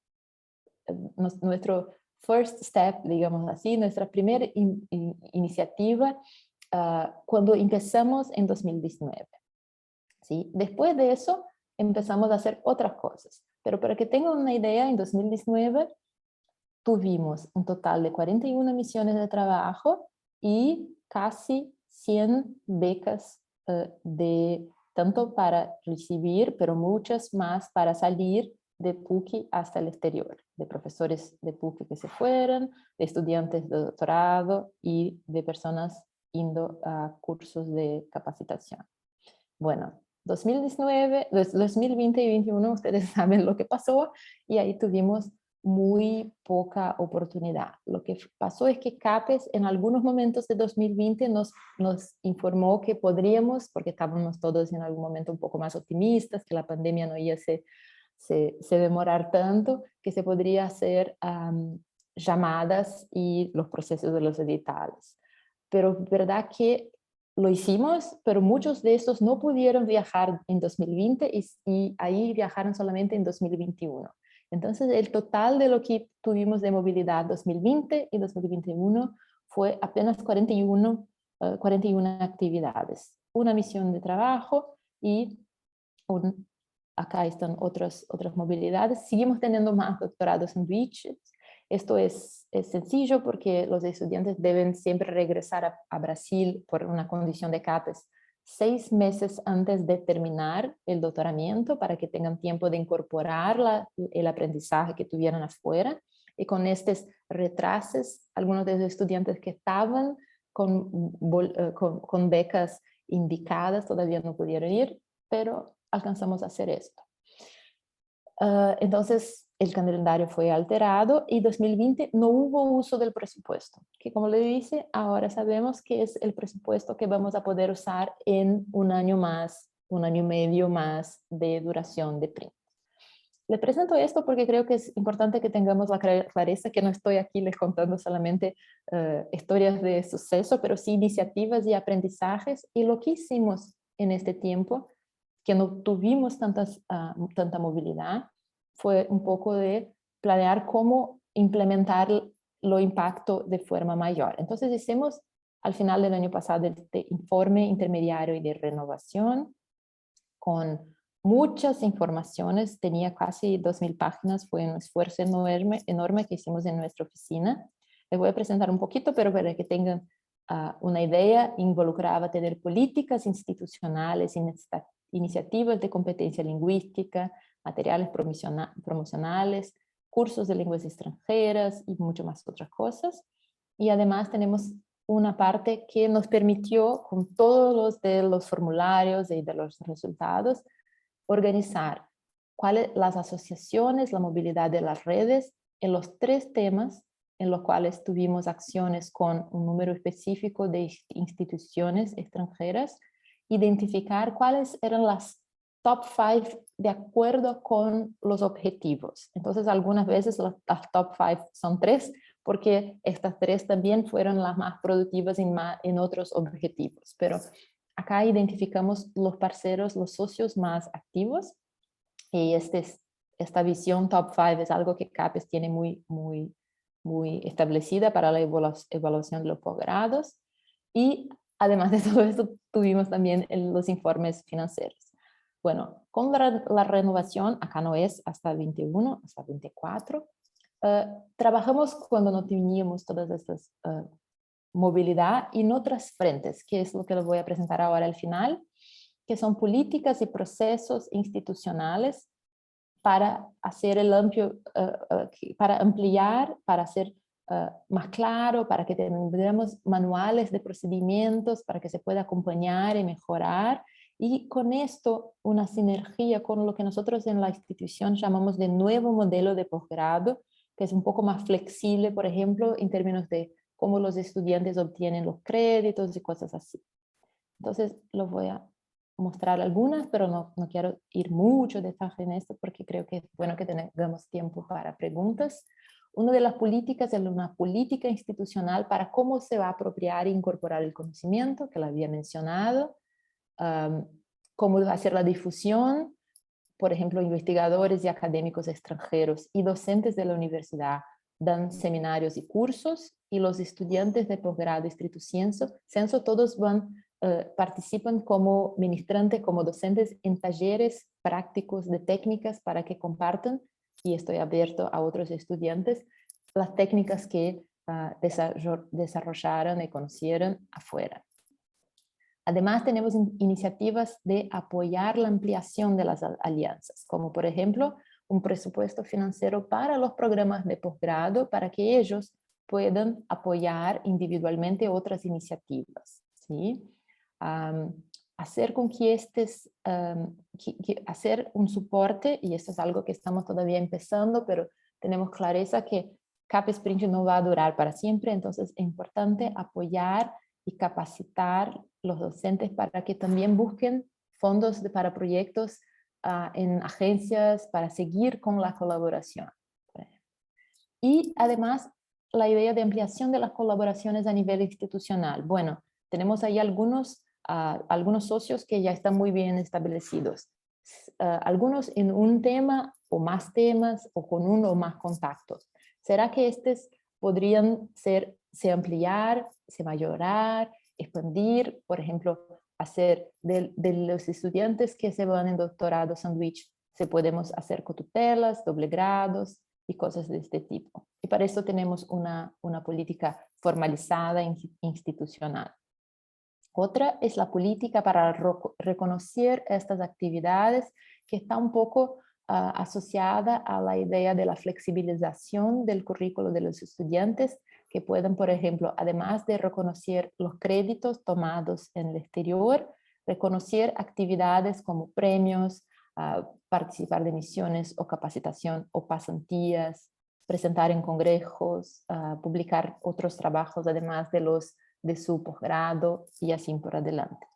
Speaker 2: first step, digamos así, nuestra primera iniciativa cuando empezamos en 2019. ¿Sí? Después de eso, empezamos a hacer otras cosas. Pero para que tengan una idea, en 2019 tuvimos un total de 41 misiones de trabajo y casi 100 becas tanto para recibir, pero muchas más para salir de PUCI hasta el exterior, de profesores de PUCI que se fueron, de estudiantes de doctorado y de personas yendo a cursos de capacitación. Bueno, 2019, 2020 y 2021, ustedes saben lo que pasó y ahí tuvimos muy poca oportunidad. Lo que pasó es que CAPES en algunos momentos de 2020 nos informó que podríamos, porque estábamos todos en algún momento un poco más optimistas, que la pandemia no iba a se demorar tanto, que se podría hacer llamadas y los procesos de los editales. Pero verdad que lo hicimos, pero muchos de estos no pudieron viajar en 2020 y ahí viajaron solamente en 2021. Entonces, el total de lo que tuvimos de movilidad 2020 y 2021 fue apenas 41 actividades. Una misión de trabajo y acá están otras movilidades. Seguimos teniendo más doctorados sándwiches. Esto es sencillo porque los estudiantes deben siempre regresar a Brasil por una condición de CAPES 6 meses antes de terminar el doctoramiento para que tengan tiempo de incorporar el aprendizaje que tuvieron afuera. Y con estos retrasos, algunos de los estudiantes que estaban con becas indicadas todavía no pudieron ir, pero alcanzamos a hacer esto. Entonces, el calendario fue alterado y 2020 no hubo uso del presupuesto, que como le dice, ahora sabemos que es el presupuesto que vamos a poder usar en un año y medio más de duración de PRINT. Le presento esto porque creo que es importante que tengamos la clareza que no estoy aquí les contando solamente historias de suceso, pero sí iniciativas y aprendizajes y lo que hicimos en este tiempo que no tuvimos tanta movilidad, fue un poco de planear cómo implementar lo impacto de forma mayor. Entonces hicimos al final del año pasado este informe intermediario y de renovación con muchas informaciones, tenía casi 2000 páginas, fue un esfuerzo enorme que hicimos en nuestra oficina. Les voy a presentar un poquito, pero para que tengan una idea, involucraba tener políticas institucionales iniciativas de competencia lingüística, materiales promocionales, cursos de lenguas extranjeras y muchas más otras cosas. Y además tenemos una parte que nos permitió, con todos los formularios y de los resultados, organizar cuáles las asociaciones, la movilidad de las redes en los 3 temas en los cuales tuvimos acciones con un número específico de instituciones extranjeras, identificar cuáles eran las top 5 de acuerdo con los objetivos. Entonces, algunas veces las top 5 son 3, porque estas 3 también fueron las más productivas en otros objetivos. Pero acá identificamos los parceros, los socios más activos, y esta visión top 5 es algo que CAPES tiene muy establecida para la evaluación de los posgrados. Y además de todo esto, tuvimos también los informes financieros. Bueno, con la renovación, acá no es hasta 21, hasta 24, trabajamos cuando no teníamos todas estas movilidad en otras frentes, que es lo que les voy a presentar ahora al final, que son políticas y procesos institucionales para hacer el amplio, para ampliar, para hacer más claro, para que tengamos manuales de procedimientos, para que se pueda acompañar y mejorar. Y con esto, una sinergia con lo que nosotros en la institución llamamos de nuevo modelo de posgrado, que es un poco más flexible, por ejemplo, en términos de cómo los estudiantes obtienen los créditos y cosas así. Entonces, los voy a mostrar algunas, pero no quiero ir mucho detalle en esto porque creo que es bueno que tengamos tiempo para preguntas. Una de las políticas es una política institucional para cómo se va a apropiar e incorporar el conocimiento, que lo había mencionado, cómo va a ser la difusión. Por ejemplo, investigadores y académicos extranjeros y docentes de la universidad dan seminarios y cursos, y los estudiantes de posgrado estricto sensu todos participan como ministrantes, como docentes en talleres prácticos de técnicas para que compartan, y estoy abierto a otros estudiantes, las técnicas que desarrollaron y conocieron afuera. Además, tenemos iniciativas de apoyar la ampliación de las alianzas, como por ejemplo, un presupuesto financiero para los programas de posgrado para que ellos puedan apoyar individualmente otras iniciativas, ¿sí? Hacer con que hacer un soporte, y esto es algo que estamos todavía empezando, pero tenemos clareza que CAPES Sprint no va a durar para siempre, entonces es importante apoyar y capacitar los docentes para que también busquen fondos para proyectos en agencias para seguir con la colaboración. Y además, la idea de ampliación de las colaboraciones a nivel institucional. Bueno, tenemos ahí algunos socios que ya están muy bien establecidos. Algunos en un tema o más temas o con uno o más contactos. ¿Será que estos podrían se ampliar, se mayorar, expandir? Por ejemplo, hacer de los estudiantes que se van en doctorado sándwich, se podemos hacer cotutelas, doble grados y cosas de este tipo. Y para eso tenemos una política formalizada institucional. Otra es la política para reconocer estas actividades, que está un poco asociada a la idea de la flexibilización del currículo de los estudiantes, que puedan, por ejemplo, además de reconocer los créditos tomados en el exterior, reconocer actividades como premios, participar de misiones o capacitación o pasantías, presentar en congresos, publicar otros trabajos además de su posgrado y así por adelante.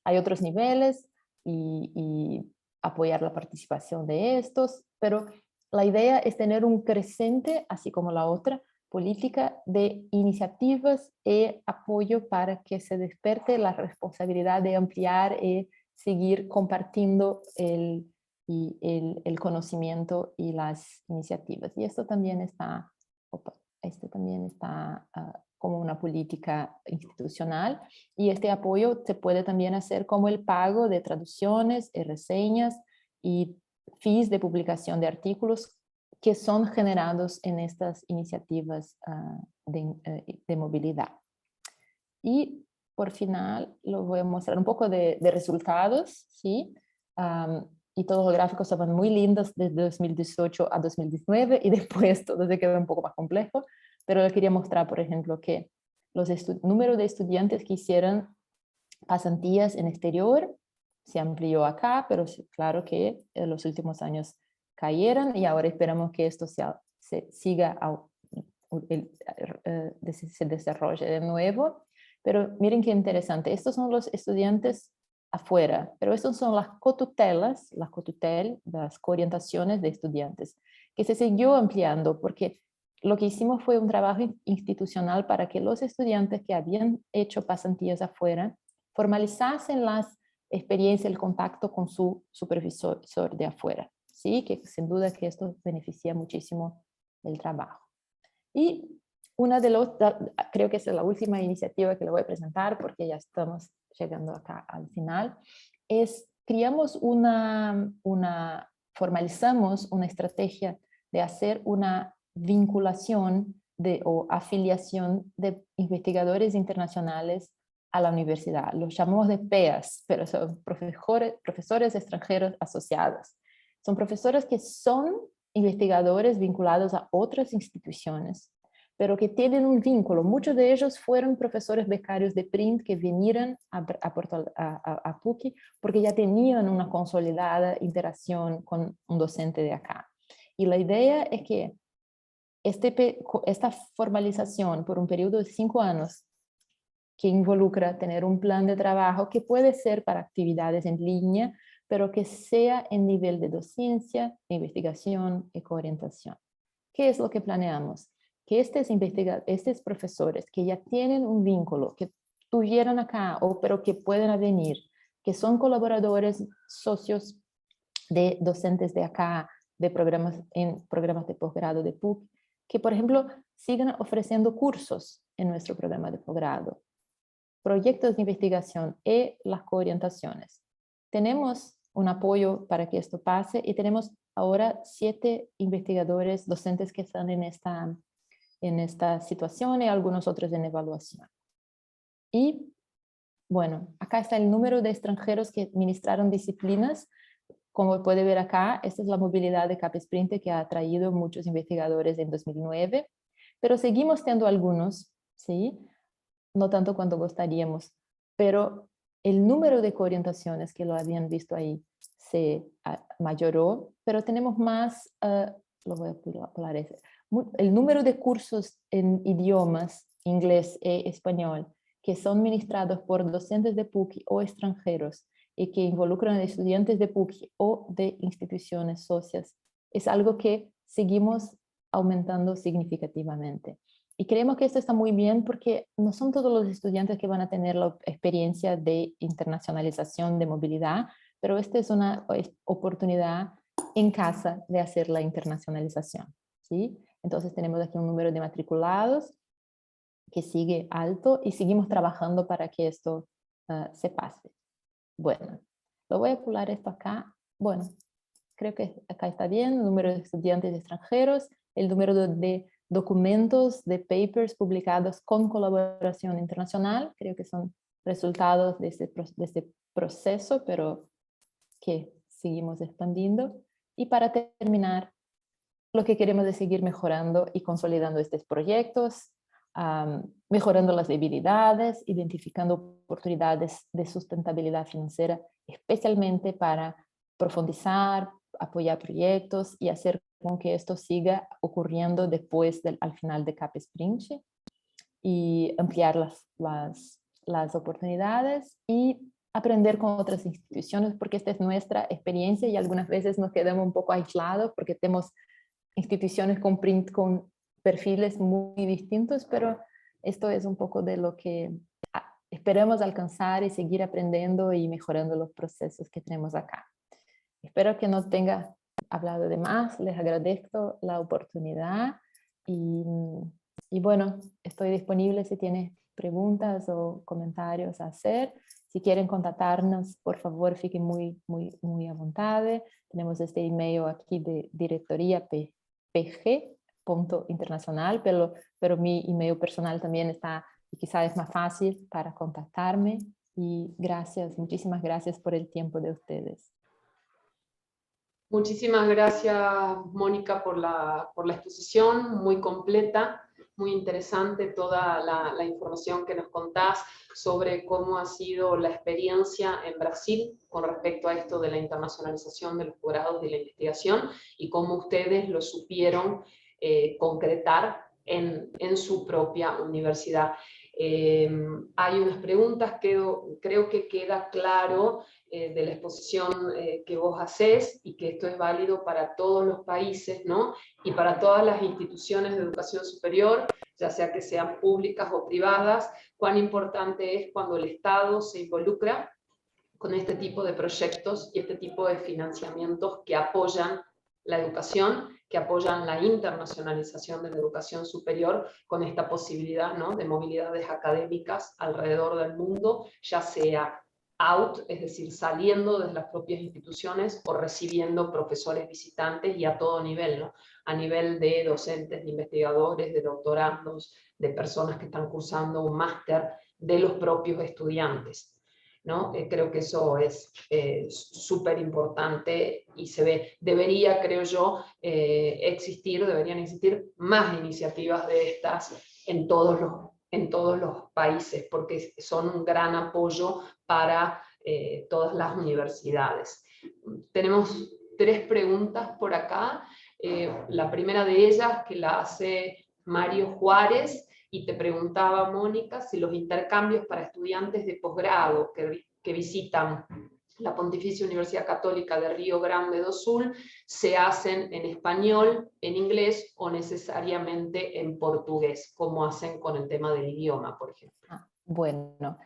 Speaker 2: Hay otros niveles y apoyar la participación de estos, pero la idea es tener un creciente, así como la otra, política de iniciativas y apoyo para que se despierte la responsabilidad de ampliar y seguir compartiendo el conocimiento y las iniciativas. Y esto también está como una política institucional, y este apoyo se puede también hacer como el pago de traducciones y reseñas y fees de publicación de artículos que son generados en estas iniciativas de movilidad. Y por final, lo voy a mostrar un poco de resultados, ¿sí? Y todos los gráficos estaban muy lindos desde 2018 a 2019 y después todo se quedó un poco más complejo, pero le quería mostrar, por ejemplo, que los número de estudiantes que hicieron pasantías en exterior se amplió acá, pero claro que en los últimos años cayeron y ahora esperamos que esto se siga, se desarrolle de nuevo. Pero miren qué interesante, estos son los estudiantes afuera, pero estas son las cotutelas, las coorientaciones de estudiantes, que se siguió ampliando porque lo que hicimos fue un trabajo institucional para que los estudiantes que habían hecho pasantías afuera formalizasen las experiencias, el contacto con su supervisor de afuera, ¿sí? Que sin duda que esto beneficia muchísimo el trabajo. Y creo que esa es la última iniciativa que le voy a presentar porque ya estamos llegando acá al final, formalizamos una estrategia de hacer una vinculación o afiliación de investigadores internacionales a la universidad. Los llamamos de PEAs, pero son profesores extranjeros asociados. Son profesores que son investigadores vinculados a otras instituciones, pero que tienen un vínculo. Muchos de ellos fueron profesores becarios de PRINT que vinieron a PUC porque ya tenían una consolidada interacción con un docente de acá. Y la idea es que esta formalización por un periodo de 5 años, que involucra tener un plan de trabajo que puede ser para actividades en línea, pero que sea en nivel de docencia, investigación y coorientación. ¿Qué es lo que planeamos? Que estos profesores que ya tienen un vínculo, que tuvieron acá, pero que pueden venir, que son colaboradores, socios de docentes de acá, en programas de posgrado de PUC, que por ejemplo sigan ofreciendo cursos en nuestro programa de posgrado, proyectos de investigación y las coorientaciones. Tenemos un apoyo para que esto pase y tenemos ahora 7 investigadores docentes que están en esta situación y algunos otros en evaluación. Y bueno, acá está el número de extranjeros que administraron disciplinas. Como puede ver acá, esta es la movilidad de CAPES-Sprint que ha atraído muchos investigadores en 2009, pero seguimos teniendo algunos, ¿sí? No tanto cuanto gustaríamos, pero el número de coorientaciones que lo habían visto ahí se mayoró, pero tenemos más, lo voy a poner ese, el número de cursos en idiomas, inglés e español, que son ministrados por docentes de PUC o extranjeros y que involucran a estudiantes de PUC o de instituciones socias, es algo que seguimos aumentando significativamente. Y creemos que esto está muy bien porque no son todos los estudiantes que van a tener la experiencia de internacionalización, de movilidad, pero esta es una oportunidad en casa de hacer la internacionalización, ¿sí? Entonces tenemos aquí un número de matriculados que sigue alto y seguimos trabajando para que esto se pase. Bueno, lo voy a pular esto acá. Bueno, creo que acá está bien, el número de estudiantes extranjeros, el número de documentos, de papers publicados con colaboración internacional, creo que son resultados de este proceso, pero que seguimos expandiendo. Y para terminar, lo que queremos es seguir mejorando y consolidando estos proyectos, mejorando las debilidades, identificando oportunidades de sustentabilidad financiera, especialmente para profundizar, apoyar proyectos y hacer con que esto siga ocurriendo después al final de CAPES-Sprint y ampliar las oportunidades y aprender con otras instituciones, porque esta es nuestra experiencia y algunas veces nos quedamos un poco aislados porque tenemos instituciones con perfiles muy distintos, pero esto es un poco de lo que esperamos alcanzar y seguir aprendiendo y mejorando los procesos que tenemos acá. Espero que no tenga hablado de más, les agradezco la oportunidad y bueno, estoy disponible si tienen preguntas o comentarios a hacer. Si quieren contactarnos, por favor, fiquen muy a voluntad. Tenemos este email aquí de directoría pg.internacional, pero mi email personal también está y quizás es más fácil para contactarme. Y gracias, muchísimas gracias por el tiempo de ustedes.
Speaker 1: Muchísimas gracias, Mónica, por la exposición, muy completa, muy interesante toda la información que nos contás sobre cómo ha sido la experiencia en Brasil con respecto a esto de la internacionalización de los posgrados de la investigación y cómo ustedes lo supieron concretar en su propia universidad. Hay unas preguntas que creo que queda claro de la exposición que vos hacés y que esto es válido para todos los países, ¿no? Y para todas las instituciones de educación superior, ya sea que sean públicas o privadas, cuán importante es cuando el Estado se involucra con este tipo de proyectos y este tipo de financiamientos que apoyan la educación, que apoyan la internacionalización de la educación superior con esta posibilidad, ¿no?, de movilidades académicas alrededor del mundo, ya sea out, es decir, saliendo de las propias instituciones o recibiendo profesores visitantes y a todo nivel, ¿no? A nivel de docentes, de investigadores, de doctorandos, de personas que están cursando un máster, de los propios estudiantes, ¿no? Creo que eso es súper importante y se ve, creo yo, deberían existir más iniciativas de estas en todos los países, porque son un gran apoyo para todas las universidades. Tenemos 3 preguntas por acá. La primera de ellas, que la hace Mario Juárez, y te preguntaba, Mónica, si los intercambios para estudiantes de posgrado que visitan la Pontificia Universidad Católica de Río Grande do Sul se hacen en español, en inglés o necesariamente en portugués, como hacen con el tema del idioma, por ejemplo.
Speaker 2: Bueno,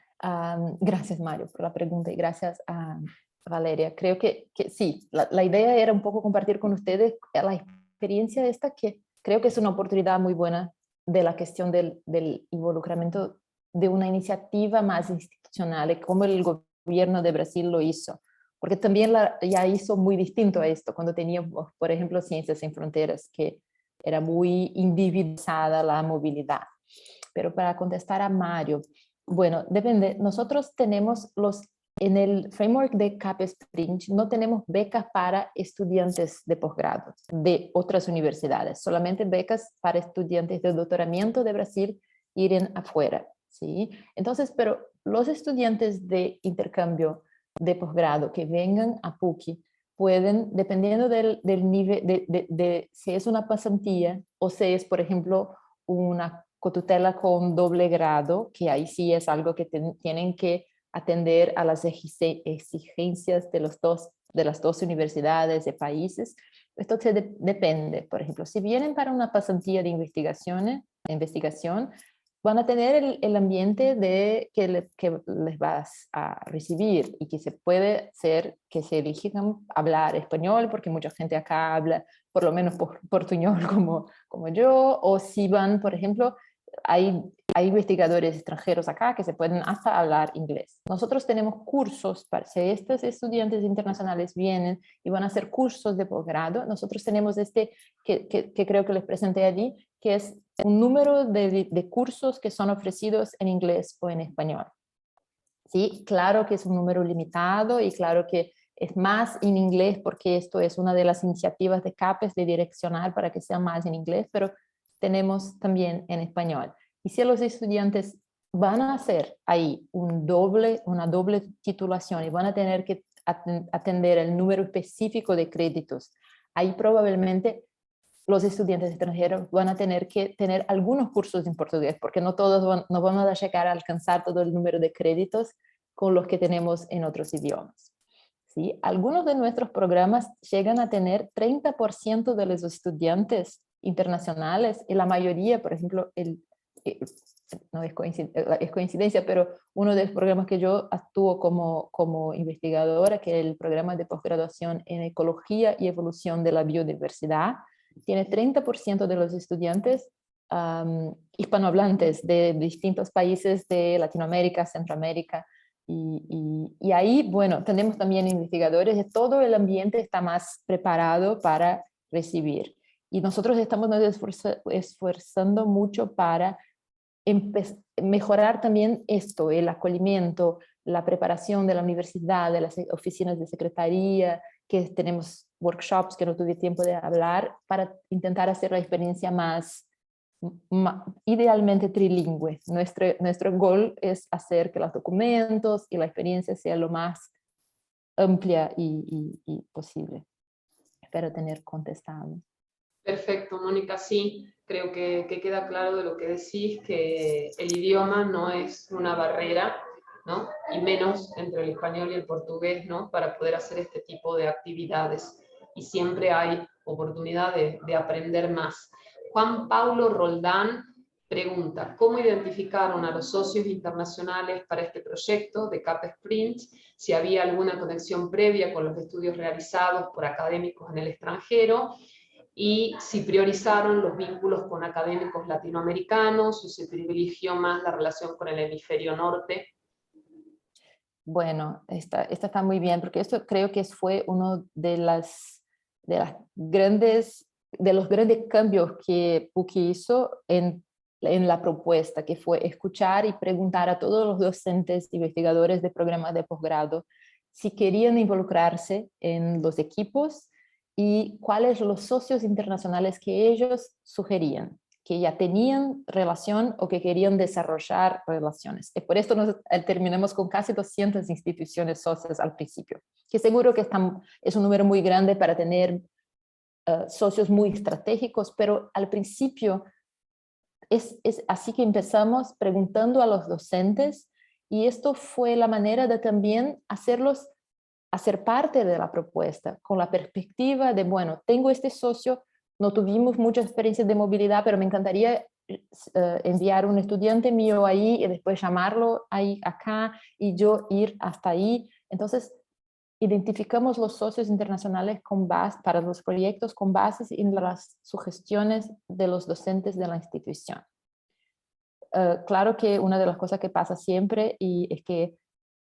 Speaker 2: gracias Mario por la pregunta y gracias a Valeria. Creo que sí, la idea era un poco compartir con ustedes la experiencia esta que creo que es una oportunidad muy buena de la cuestión del involucramiento de una iniciativa más institucional, como el gobierno de Brasil lo hizo, porque también ya hizo muy distinto a esto, cuando teníamos, por ejemplo, Ciencias Sin Fronteras, que era muy individualizada la movilidad. Pero para contestar a Mario, bueno, depende, nosotros tenemos en el framework de CAPES-Sprint no tenemos becas para estudiantes de posgrado de otras universidades, solamente becas para estudiantes de doctoramiento de Brasil iren afuera, ¿sí? Entonces, pero los estudiantes de intercambio de posgrado que vengan a PUC pueden, dependiendo del nivel, de si es una pasantía o si es, por ejemplo, una cotutela con doble grado, que ahí sí es algo que tienen que atender a las exigencias de las dos universidades de países. Esto depende. Por ejemplo, si vienen para una pasantía de investigación, van a tener el ambiente que les vas a recibir y que se puede ser que se elijan hablar español, porque mucha gente acá habla por lo menos portuñol como yo, o si van, por ejemplo, hay investigadores extranjeros acá que se pueden hasta hablar inglés. Nosotros tenemos cursos, si estos estudiantes internacionales vienen y van a hacer cursos de posgrado, nosotros tenemos que creo que les presenté allí, que es un número de cursos que son ofrecidos en inglés o en español. Sí, claro que es un número limitado y claro que es más en inglés porque esto es una de las iniciativas de CAPES de direccionar para que sea más en inglés, pero tenemos también en español. Y si los estudiantes van a hacer ahí una doble titulación y van a tener que atender el número específico de créditos, ahí probablemente los estudiantes extranjeros van a tener que tener algunos cursos en portugués, porque no todos no van a llegar a alcanzar todo el número de créditos con los que tenemos en otros idiomas. ¿Sí? Algunos de nuestros programas llegan a tener 30% de los estudiantes internacionales y la mayoría, por ejemplo, no es coincidencia, pero uno de los programas que yo actúo como investigadora, que es el programa de posgraduación en Ecología y Evolución de la Biodiversidad, tiene 30% de los estudiantes hispanohablantes de distintos países de Latinoamérica, Centroamérica, y ahí, bueno, tenemos también investigadores, de todo el ambiente está más preparado para recibir. Y nosotros estamos esforzando mucho para mejorar también esto, el acogimiento, la preparación de la universidad, de las oficinas de secretaría que tenemos workshops que no tuve tiempo de hablar, para intentar hacer la experiencia más idealmente trilingüe. Nuestro goal es hacer que los documentos y la experiencia sea lo más amplia y posible. Espero tener contestado.
Speaker 1: Perfecto, Mónica, sí, creo que queda claro de lo que decís, que el idioma no es una barrera, ¿no? Y menos entre el español y el portugués, ¿no? Para poder hacer este tipo de actividades. Y siempre hay oportunidad de aprender más. Juan Paulo Roldán pregunta, ¿cómo identificaron a los socios internacionales para este proyecto de CAPES-Print? Si había alguna conexión previa con los estudios realizados por académicos en el extranjero, y si priorizaron los vínculos con académicos latinoamericanos o se privilegió más la relación con el hemisferio norte.
Speaker 2: Bueno, esta está muy bien, porque esto creo que fue uno de los grandes cambios que PUC hizo en la propuesta, que fue escuchar y preguntar a todos los docentes investigadores de programas de posgrado si querían involucrarse en los equipos y cuáles los socios internacionales que ellos sugerían, que ya tenían relación o que querían desarrollar relaciones. Y por esto nos terminamos con casi 200 instituciones socias al principio, que seguro que es un número muy grande para tener socios muy estratégicos, pero al principio es así que empezamos preguntando a los docentes, y esto fue la manera de también hacerlos hacer parte de la propuesta, con la perspectiva de, bueno, tengo este socio, no tuvimos mucha experiencia de movilidad, pero me encantaría enviar un estudiante mío ahí y después llamarlo ahí, acá, y yo ir hasta ahí. Entonces, identificamos los socios internacionales para los proyectos con bases en las sugestiones de los docentes de la institución. Claro que una de las cosas que pasa siempre es que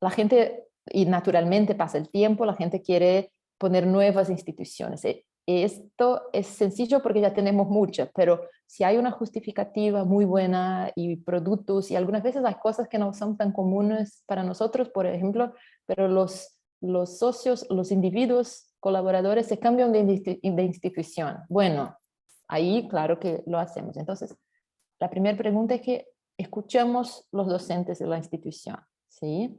Speaker 2: la gente, y naturalmente pasa el tiempo, la gente quiere poner nuevas instituciones. Esto es sencillo porque ya tenemos muchas, pero si hay una justificativa muy buena y productos, y algunas veces hay cosas que no son tan comunes para nosotros, por ejemplo, pero los socios, los individuos, colaboradores se cambian de institución. Bueno, ahí claro que lo hacemos. Entonces, la primera pregunta es que escuchamos los docentes de la institución, ¿sí?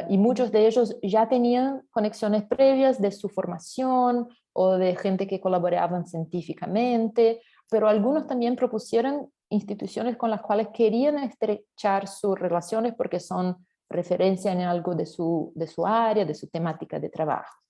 Speaker 2: Y muchos de ellos ya tenían conexiones previas de su formación o de gente que colaboraban científicamente, pero algunos también propusieron instituciones con las cuales querían estrechar sus relaciones porque son referencia en algo de su área, de su temática de trabajo,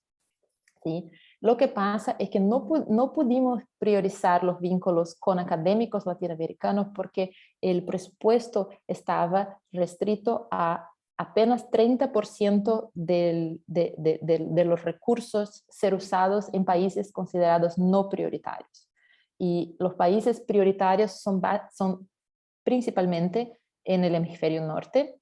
Speaker 2: ¿sí? Lo que pasa es que no pudimos priorizar los vínculos con académicos latinoamericanos porque el presupuesto estaba restrito a apenas 30% de los recursos ser usados en países considerados no prioritarios. Y los países prioritarios son principalmente en el hemisferio norte.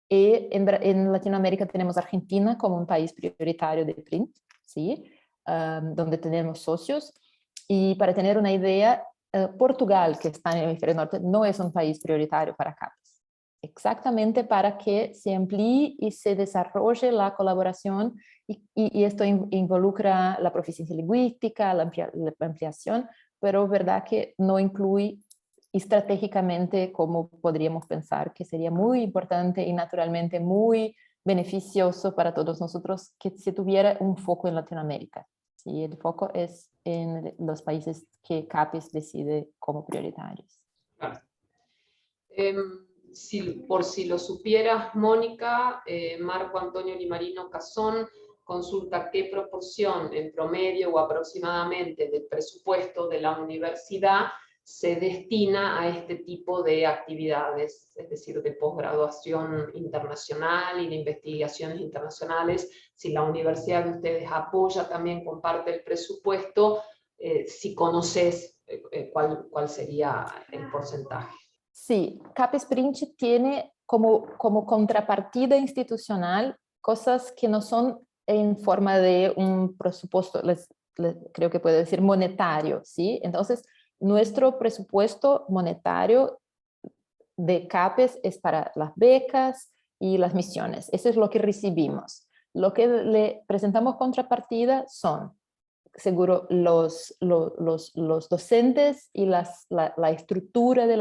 Speaker 2: Y en Latinoamérica tenemos Argentina como un país prioritario de PRINT, ¿sí? Donde tenemos socios. Y para tener una idea, Portugal, que está en el hemisferio norte, no es un país prioritario para CAPES. Exactamente para que se amplíe y se desarrolle la colaboración, y esto involucra la proficiencia lingüística, la ampliación, pero verdad que no incluye estratégicamente como podríamos pensar, que sería muy importante y naturalmente muy beneficioso para todos nosotros que se tuviera un foco en Latinoamérica. Sí, el foco es en los países que CAPES decide como prioritarios.
Speaker 1: Claro. Por si lo supieras, Mónica, Marco Antonio Limarino Casón consulta qué proporción en promedio o aproximadamente del presupuesto de la universidad se destina a este tipo de actividades, es decir, de posgraduación internacional y de investigaciones internacionales. Si la universidad de ustedes apoya también con parte del presupuesto, si conoces cuál sería el porcentaje.
Speaker 2: Sí, CAPES-Print tiene como contrapartida institucional cosas que no son en forma de un presupuesto, creo que puedo decir monetario, ¿sí? Entonces, nuestro presupuesto monetario de CAPES es para las becas y las misiones. Eso es lo que recibimos. lo que le presentamos contrapartida son, seguro, los docentes y la estructura de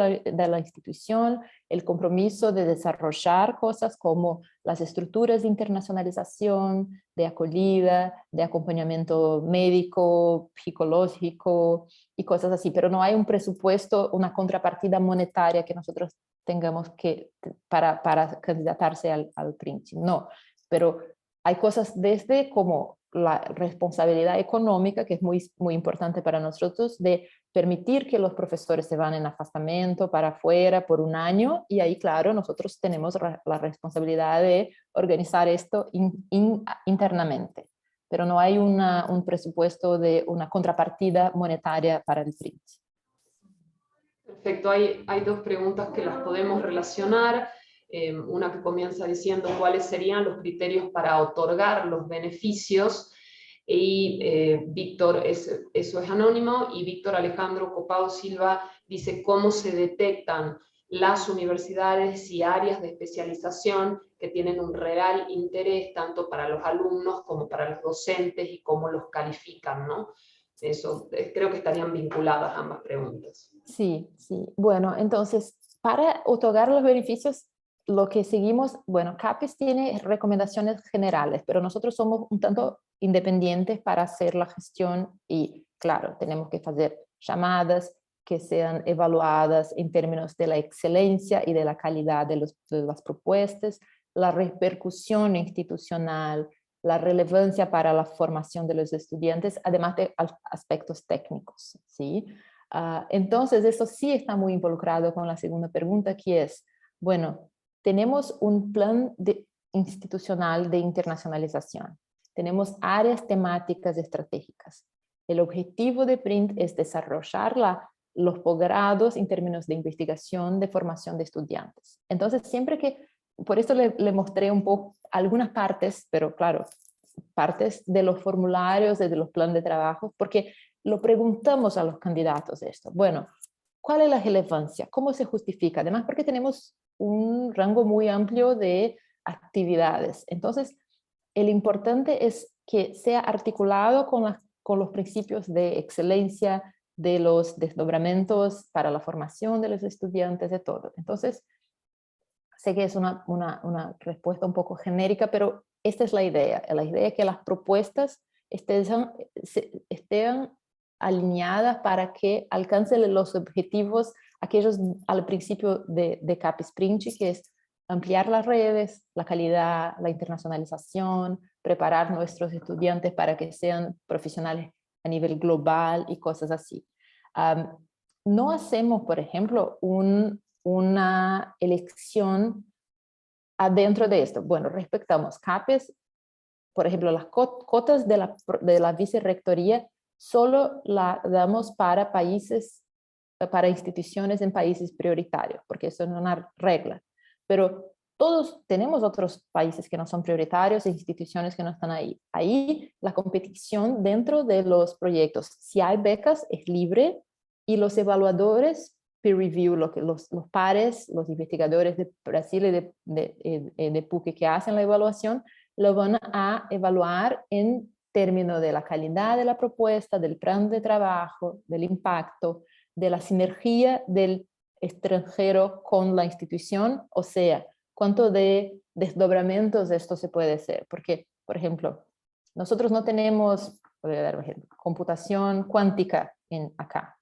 Speaker 2: la institución, el compromiso de desarrollar cosas como las estructuras de internacionalización, de acogida, de acompañamiento médico, psicológico y cosas así, pero no hay un presupuesto, una contrapartida monetaria que nosotros tengamos que para candidatarse al PRINCE, no, pero hay cosas desde como la responsabilidad económica, que es muy importante para nosotros, de permitir que los profesores se van en afastamiento para afuera por un año, y ahí, claro, nosotros tenemos la responsabilidad de organizar esto internamente, pero no hay un presupuesto de una contrapartida monetaria para el PRINCE.
Speaker 1: Perfecto, hay dos preguntas que las podemos relacionar. Una que comienza diciendo cuáles serían los criterios para otorgar los beneficios, y Víctor, eso es anónimo, y Víctor Alejandro Copado Silva dice cómo se detectan las universidades y áreas de especialización que tienen un real interés tanto para los alumnos como para los docentes y cómo los califican, ¿no? Eso, creo que estarían vinculadas ambas preguntas.
Speaker 2: Sí, sí. Bueno, entonces, para otorgar los beneficios, lo que seguimos, bueno, CAPES tiene recomendaciones generales, pero nosotros somos un tanto independientes para hacer la gestión y, claro, tenemos que hacer llamadas que sean evaluadas en términos de la excelencia y de la calidad de las propuestas, la repercusión institucional, la relevancia para la formación de los estudiantes, además de aspectos técnicos, ¿sí? Entonces, eso sí está muy involucrado con la segunda pregunta, que es, bueno, tenemos un plan institucional de internacionalización. Tenemos áreas temáticas estratégicas. El objetivo de PRINT es desarrollar los posgrados en términos de investigación, de formación de estudiantes. Entonces, siempre que, por esto le mostré un poco algunas partes, pero claro, partes de los formularios, de los planes de trabajo, porque lo preguntamos a los candidatos esto. Bueno, ¿cuál es la relevancia? ¿Cómo se justifica? Además, porque tenemos un rango muy amplio de actividades. Entonces, el importante es que sea articulado con los principios de excelencia, de los desdobramientos para la formación de los estudiantes, de todo. Entonces, sé que es una respuesta un poco genérica, pero esta es la idea es que las propuestas estén alineadas para que alcancen los objetivos, aquellos al principio de CAPES PRINCE, que es ampliar las redes, la calidad, la internacionalización, preparar nuestros estudiantes para que sean profesionales a nivel global y cosas así. No hacemos, por ejemplo, una elección adentro de esto. Bueno, respetamos CAPES, por ejemplo, las cotas de la vicerrectoría solo la damos para países, para instituciones en países prioritarios, porque eso es una regla. Pero todos tenemos otros países que no son prioritarios e instituciones que no están ahí. Ahí la competición dentro de los proyectos, si hay becas, es libre y los evaluadores peer review, los pares, los investigadores de Brasil y de PUC que hacen la evaluación, lo van a evaluar en términos de la calidad de la propuesta, del plan de trabajo, del impacto, de la sinergia del extranjero con la institución, o sea, cuánto de desdobramientos de esto se puede hacer. Porque, por ejemplo, nosotros no tenemos, voy a dar un ejemplo, computación cuántica acá.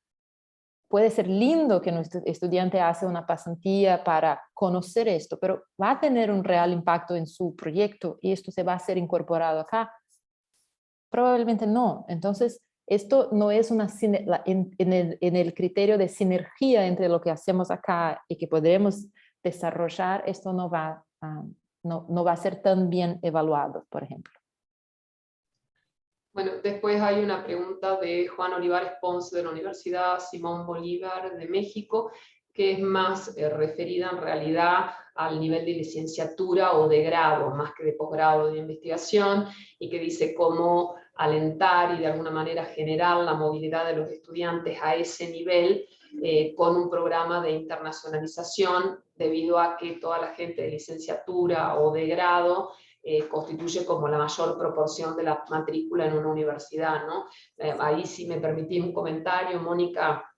Speaker 2: Puede ser lindo que nuestro estudiante hace una pasantía para conocer esto, pero ¿va a tener un real impacto en su proyecto y esto se va a ser incorporado acá? Probablemente no. Entonces, esto no es en el criterio de sinergia entre lo que hacemos acá y que podremos desarrollar, esto no va a ser tan bien evaluado, por ejemplo.
Speaker 1: Bueno, después hay una pregunta de Juan Olivares Ponce de la Universidad Simón Bolívar de México, que es más referida en realidad al nivel de licenciatura o de grado, más que de posgrado de investigación, y que dice cómo alentar y de alguna manera generar la movilidad de los estudiantes a ese nivel con un programa de internacionalización, debido a que toda la gente de licenciatura o de grado constituye como la mayor proporción de la matrícula en una universidad, ¿no? Ahí si me permitís un comentario, Mónica,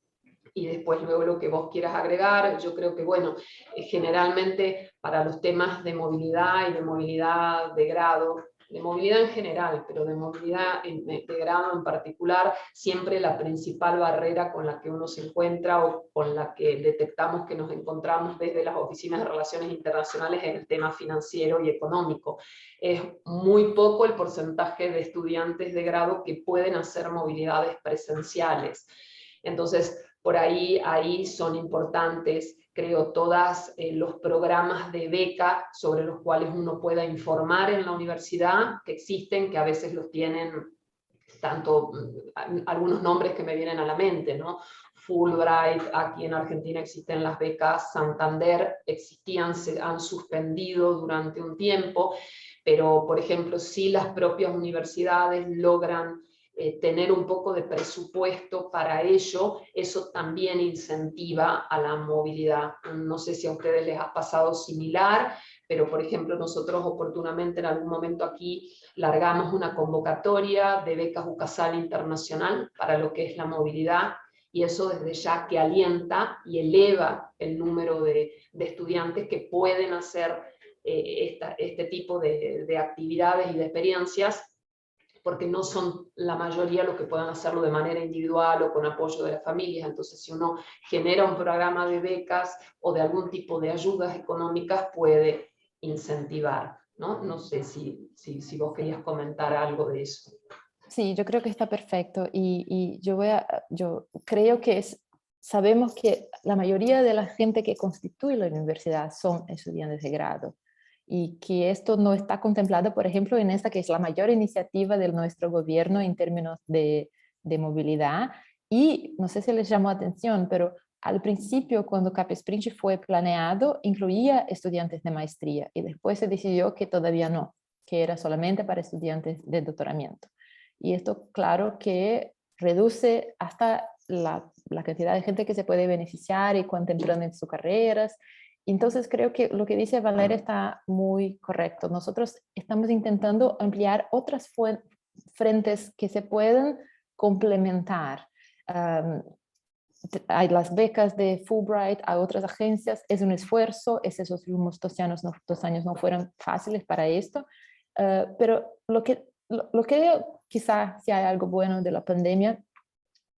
Speaker 1: y después luego lo que vos quieras agregar. Yo creo que, bueno, generalmente para los temas de movilidad y de movilidad de grado, de movilidad en general, pero de movilidad de grado en particular, siempre la principal barrera con la que uno se encuentra o con la que detectamos que nos encontramos desde las oficinas de relaciones internacionales es el tema financiero y económico. Es muy poco el porcentaje de estudiantes de grado que pueden hacer movilidades presenciales. Entonces, por ahí son importantes, creo, todos los programas de beca sobre los cuales uno pueda informar en la universidad, que existen, que a veces los tienen tanto algunos nombres que me vienen a la mente, ¿no? Fulbright, aquí en Argentina existen las becas Santander, existían, se han suspendido durante un tiempo, pero por ejemplo, si las propias universidades logran tener un poco de presupuesto para ello, eso también incentiva a la movilidad. No sé si a ustedes les ha pasado similar, pero por ejemplo nosotros oportunamente en algún momento aquí largamos una convocatoria de becas UCASAL Internacional para lo que es la movilidad, y eso desde ya que alienta y eleva el número de estudiantes que pueden hacer este tipo de actividades y de experiencias, porque no son la mayoría los que puedan hacerlo de manera individual o con apoyo de las familias. Entonces, si uno genera un programa de becas o de algún tipo de ayudas económicas, puede incentivar, ¿no? No sé si vos querías comentar algo de eso.
Speaker 2: Sí, yo creo que está perfecto y yo creo que sabemos que la mayoría de la gente que constituye la universidad son estudiantes de grado y que esto no está contemplado, por ejemplo, en esta que es la mayor iniciativa de nuestro gobierno en términos de movilidad. Y no sé si les llamó atención, pero al principio, cuando CapSprint fue planeado, incluía estudiantes de maestría y después se decidió que todavía no, que era solamente para estudiantes de doctoramiento. Y esto, claro, que reduce hasta la cantidad de gente que se puede beneficiar y cuán temprano en sus carreras. Entonces, creo que lo que dice Valeria está muy correcto. Nosotros estamos intentando ampliar otras frentes que se pueden complementar. Hay las becas de Fulbright, hay otras agencias, es un esfuerzo, esos últimos 2 años no fueron fáciles para esto, pero lo que quizá si hay algo bueno de la pandemia,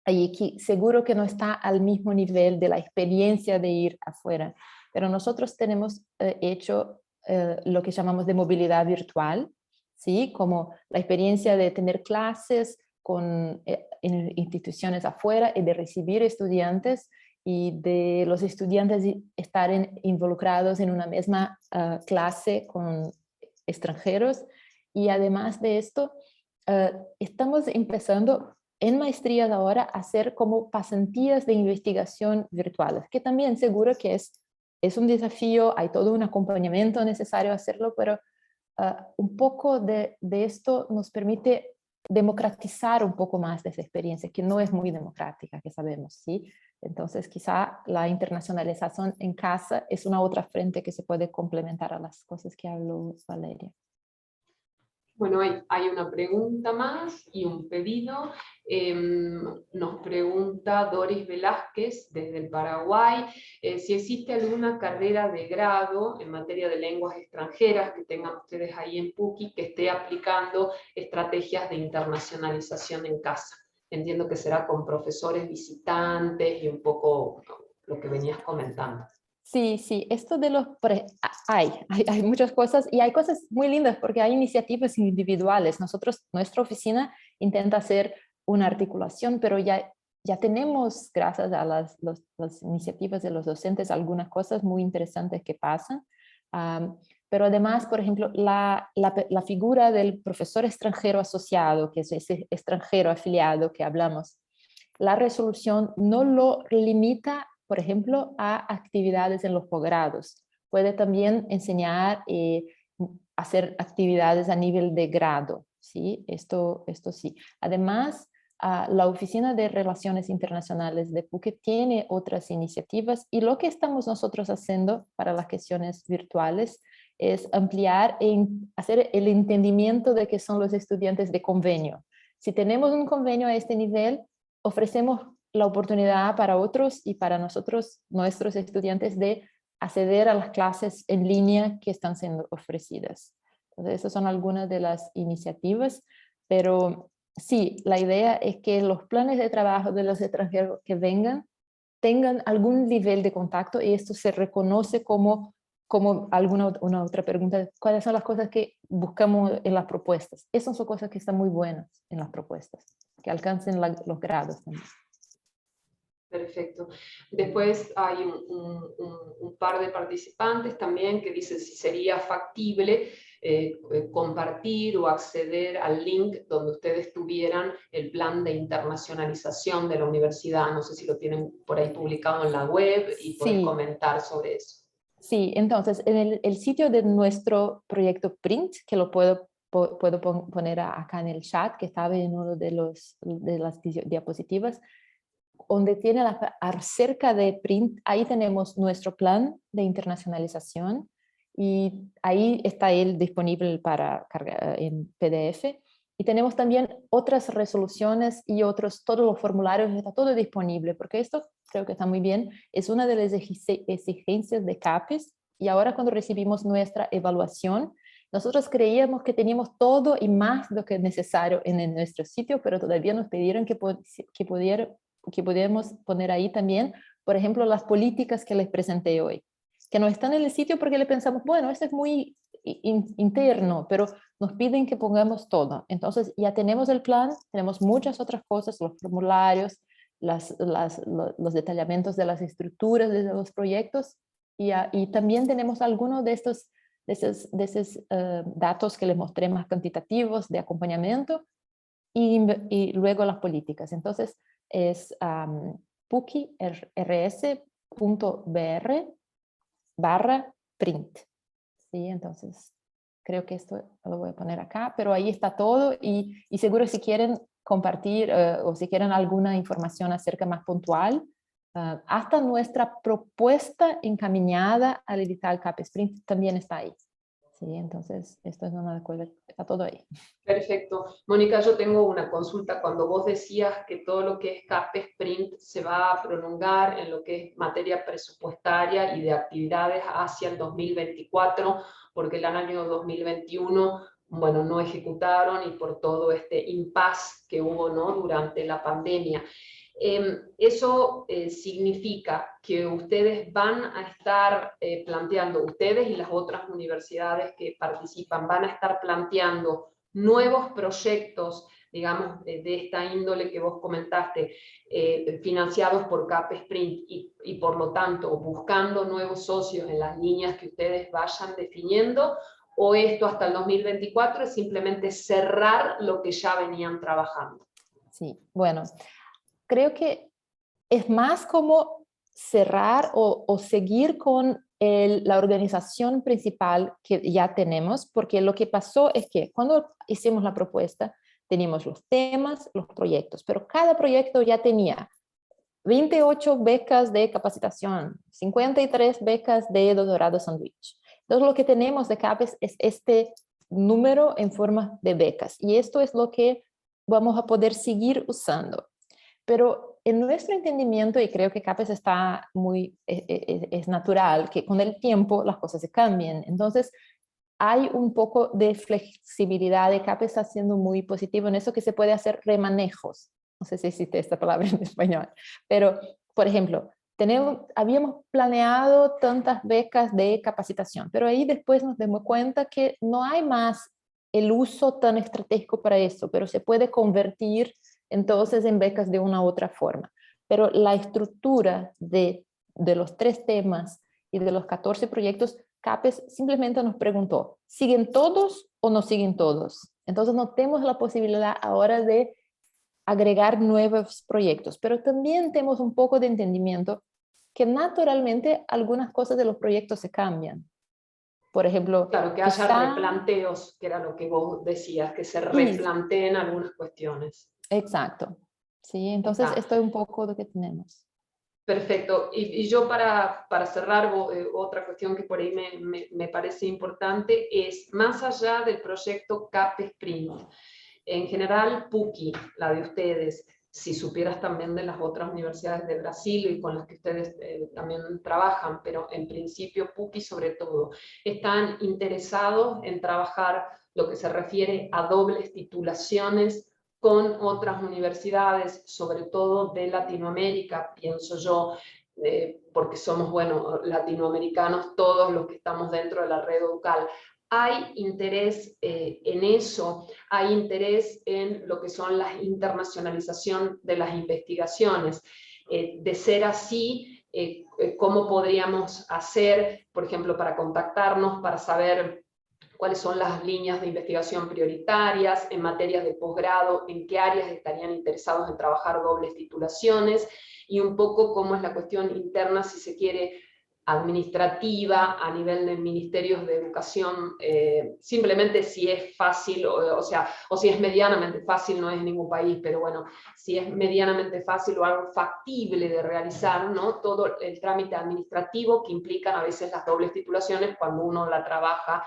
Speaker 2: y que seguro que no está al mismo nivel de la experiencia de ir afuera, pero nosotros tenemos hecho lo que llamamos de movilidad virtual, ¿sí? Como la experiencia de tener clases en instituciones afuera y de recibir estudiantes y de los estudiantes estar involucrados en una misma clase con extranjeros. Y además de esto, estamos empezando en maestrías ahora a hacer como pasantías de investigación virtuales, que también seguro que es un desafío, hay todo un acompañamiento necesario hacerlo, pero un poco de esto nos permite democratizar un poco más de esa experiencia, que no es muy democrática, que sabemos, ¿sí? Entonces, quizá la internacionalización en casa es una otra frente que se puede complementar a las cosas que habló Valeria.
Speaker 1: Bueno, hay una pregunta más y un pedido. Nos pregunta Doris Velázquez desde el Paraguay si existe alguna carrera de grado en materia de lenguas extranjeras que tengan ustedes ahí en PUCI que esté aplicando estrategias de internacionalización en casa. Entiendo que será con profesores visitantes y un poco lo que venías comentando.
Speaker 2: Sí, sí, esto de hay muchas cosas y hay cosas muy lindas porque hay iniciativas individuales. Nuestra oficina intenta hacer una articulación, pero ya tenemos, gracias a las iniciativas de los docentes, algunas cosas muy interesantes que pasan. Pero además, por ejemplo, la figura del profesor extranjero asociado, que es ese extranjero afiliado que hablamos, la resolución no lo limita, por ejemplo, a actividades en los posgrados. Puede también enseñar hacer actividades a nivel de grado, ¿sí? Esto sí. Además, la Oficina de Relaciones Internacionales de PUC tiene otras iniciativas y lo que estamos nosotros haciendo para las cuestiones virtuales es ampliar e hacer el entendimiento de qué son los estudiantes de convenio. Si tenemos un convenio a este nivel, ofrecemos la oportunidad para otros y para nosotros, nuestros estudiantes, de acceder a las clases en línea que están siendo ofrecidas. Entonces, esas son algunas de las iniciativas, pero sí, la idea es que los planes de trabajo de los extranjeros que vengan tengan algún nivel de contacto, y esto se reconoce como una otra pregunta, ¿cuáles son las cosas que buscamos en las propuestas? Esas son cosas que están muy buenas en las propuestas, que alcancen los grados también.
Speaker 1: Perfecto. Después hay un par de participantes también que dicen si sería factible compartir o acceder al link donde ustedes tuvieran el plan de internacionalización de la universidad. No sé si lo tienen por ahí publicado en la web y puedes
Speaker 2: Sí.
Speaker 1: comentar sobre eso.
Speaker 2: Sí, entonces en el sitio de nuestro proyecto Print, que lo puedo poner acá en el chat, que estaba en uno de las diapositivas, donde tiene acerca de Print, ahí tenemos nuestro plan de internacionalización y ahí está él disponible para cargar en PDF. Y tenemos también otras resoluciones y todos los formularios, está todo disponible, porque esto creo que está muy bien. Es una de las exigencias de CAPES, y ahora cuando recibimos nuestra evaluación, nosotros creíamos que teníamos todo y más de lo que es necesario en nuestro sitio, pero todavía nos pidieron que pudiéramos poner ahí también, por ejemplo, las políticas que les presenté hoy, que no están en el sitio porque le pensamos, bueno, esto es muy interno, pero nos piden que pongamos todo. Entonces ya tenemos el plan, tenemos muchas otras cosas, los formularios, los detallamientos de las estructuras de los proyectos, y también tenemos algunos de esos datos que les mostré más cuantitativos de acompañamiento, y luego las políticas. Entonces es pukirs.br/print. ¿Sí? Entonces creo que esto lo voy a poner acá, pero ahí está todo, y seguro si quieren compartir o si quieren alguna información acerca más puntual, hasta nuestra propuesta encaminada al edital CAPES Print también está ahí. Sí, entonces esto es una cosa, está todo ahí.
Speaker 1: Perfecto. Mónica, yo tengo una consulta. Cuando vos decías que todo lo que es CAPES Print se va a prolongar en lo que es materia presupuestaria y de actividades hacia el 2024, porque el año 2021, bueno, no ejecutaron y por todo este impasse que hubo, ¿no?, durante la pandemia. Eso significa que ustedes van a estar planteando, ustedes y las otras universidades que participan, van a estar planteando nuevos proyectos, digamos, de esta índole que vos comentaste, financiados por CAPES Print y por lo tanto buscando nuevos socios en las líneas que ustedes vayan definiendo, o esto hasta el 2024 es simplemente cerrar lo que ya venían trabajando.
Speaker 2: Sí, bueno, creo que es más como cerrar o seguir con la organización principal que ya tenemos, porque lo que pasó es que cuando hicimos la propuesta, teníamos los temas, los proyectos, pero cada proyecto ya tenía 28 becas de capacitación, 53 becas de doctorado sándwich. Entonces lo que tenemos de CAPES es este número en forma de becas, y esto es lo que vamos a poder seguir usando. Pero en nuestro entendimiento, y creo que CAPES está es natural que con el tiempo las cosas se cambien. Entonces, hay un poco de flexibilidad, y CAPES está siendo muy positivo en eso, que se puede hacer remanejos. No sé si existe esta palabra en español, pero, por ejemplo, habíamos planeado tantas becas de capacitación, pero ahí después nos dimos cuenta que no hay más el uso tan estratégico para eso, pero se puede convertir entonces en becas de una u otra forma. Pero la estructura de los 3 temas y de los 14 proyectos, CAPES simplemente nos preguntó, ¿siguen todos o no siguen todos? Entonces no tenemos la posibilidad ahora de agregar nuevos proyectos, pero también tenemos un poco de entendimiento que naturalmente algunas cosas de los proyectos se cambian. Por ejemplo,
Speaker 1: claro, que haya replanteos, que era lo que vos decías, que se replanteen algunas cuestiones.
Speaker 2: Exacto. Sí, entonces esto es un poco lo que tenemos.
Speaker 1: Perfecto. Y yo para cerrar, otra cuestión que por ahí me parece importante es, más allá del proyecto CAP Sprint, en general PUCI, la de ustedes, si supieras también de las otras universidades de Brasil y con las que ustedes también trabajan, pero en principio PUCI sobre todo, están interesados en trabajar lo que se refiere a dobles titulaciones con otras universidades, sobre todo de Latinoamérica, pienso yo, porque somos, bueno, latinoamericanos todos los que estamos dentro de la red Educal. Hay interés en eso, hay interés en lo que son la internacionalización de las investigaciones. De ser así, ¿cómo podríamos hacer, por ejemplo, para contactarnos, para saber cuáles son las líneas de investigación prioritarias en materias de posgrado, en qué áreas estarían interesados en trabajar dobles titulaciones, y un poco cómo es la cuestión interna, si se quiere, administrativa, a nivel de ministerios de educación, simplemente si es fácil, o si es medianamente fácil, no es en ningún país, pero bueno, si es medianamente fácil o algo factible de realizar, ¿no? Todo el trámite administrativo que implican a veces las dobles titulaciones cuando uno la trabaja,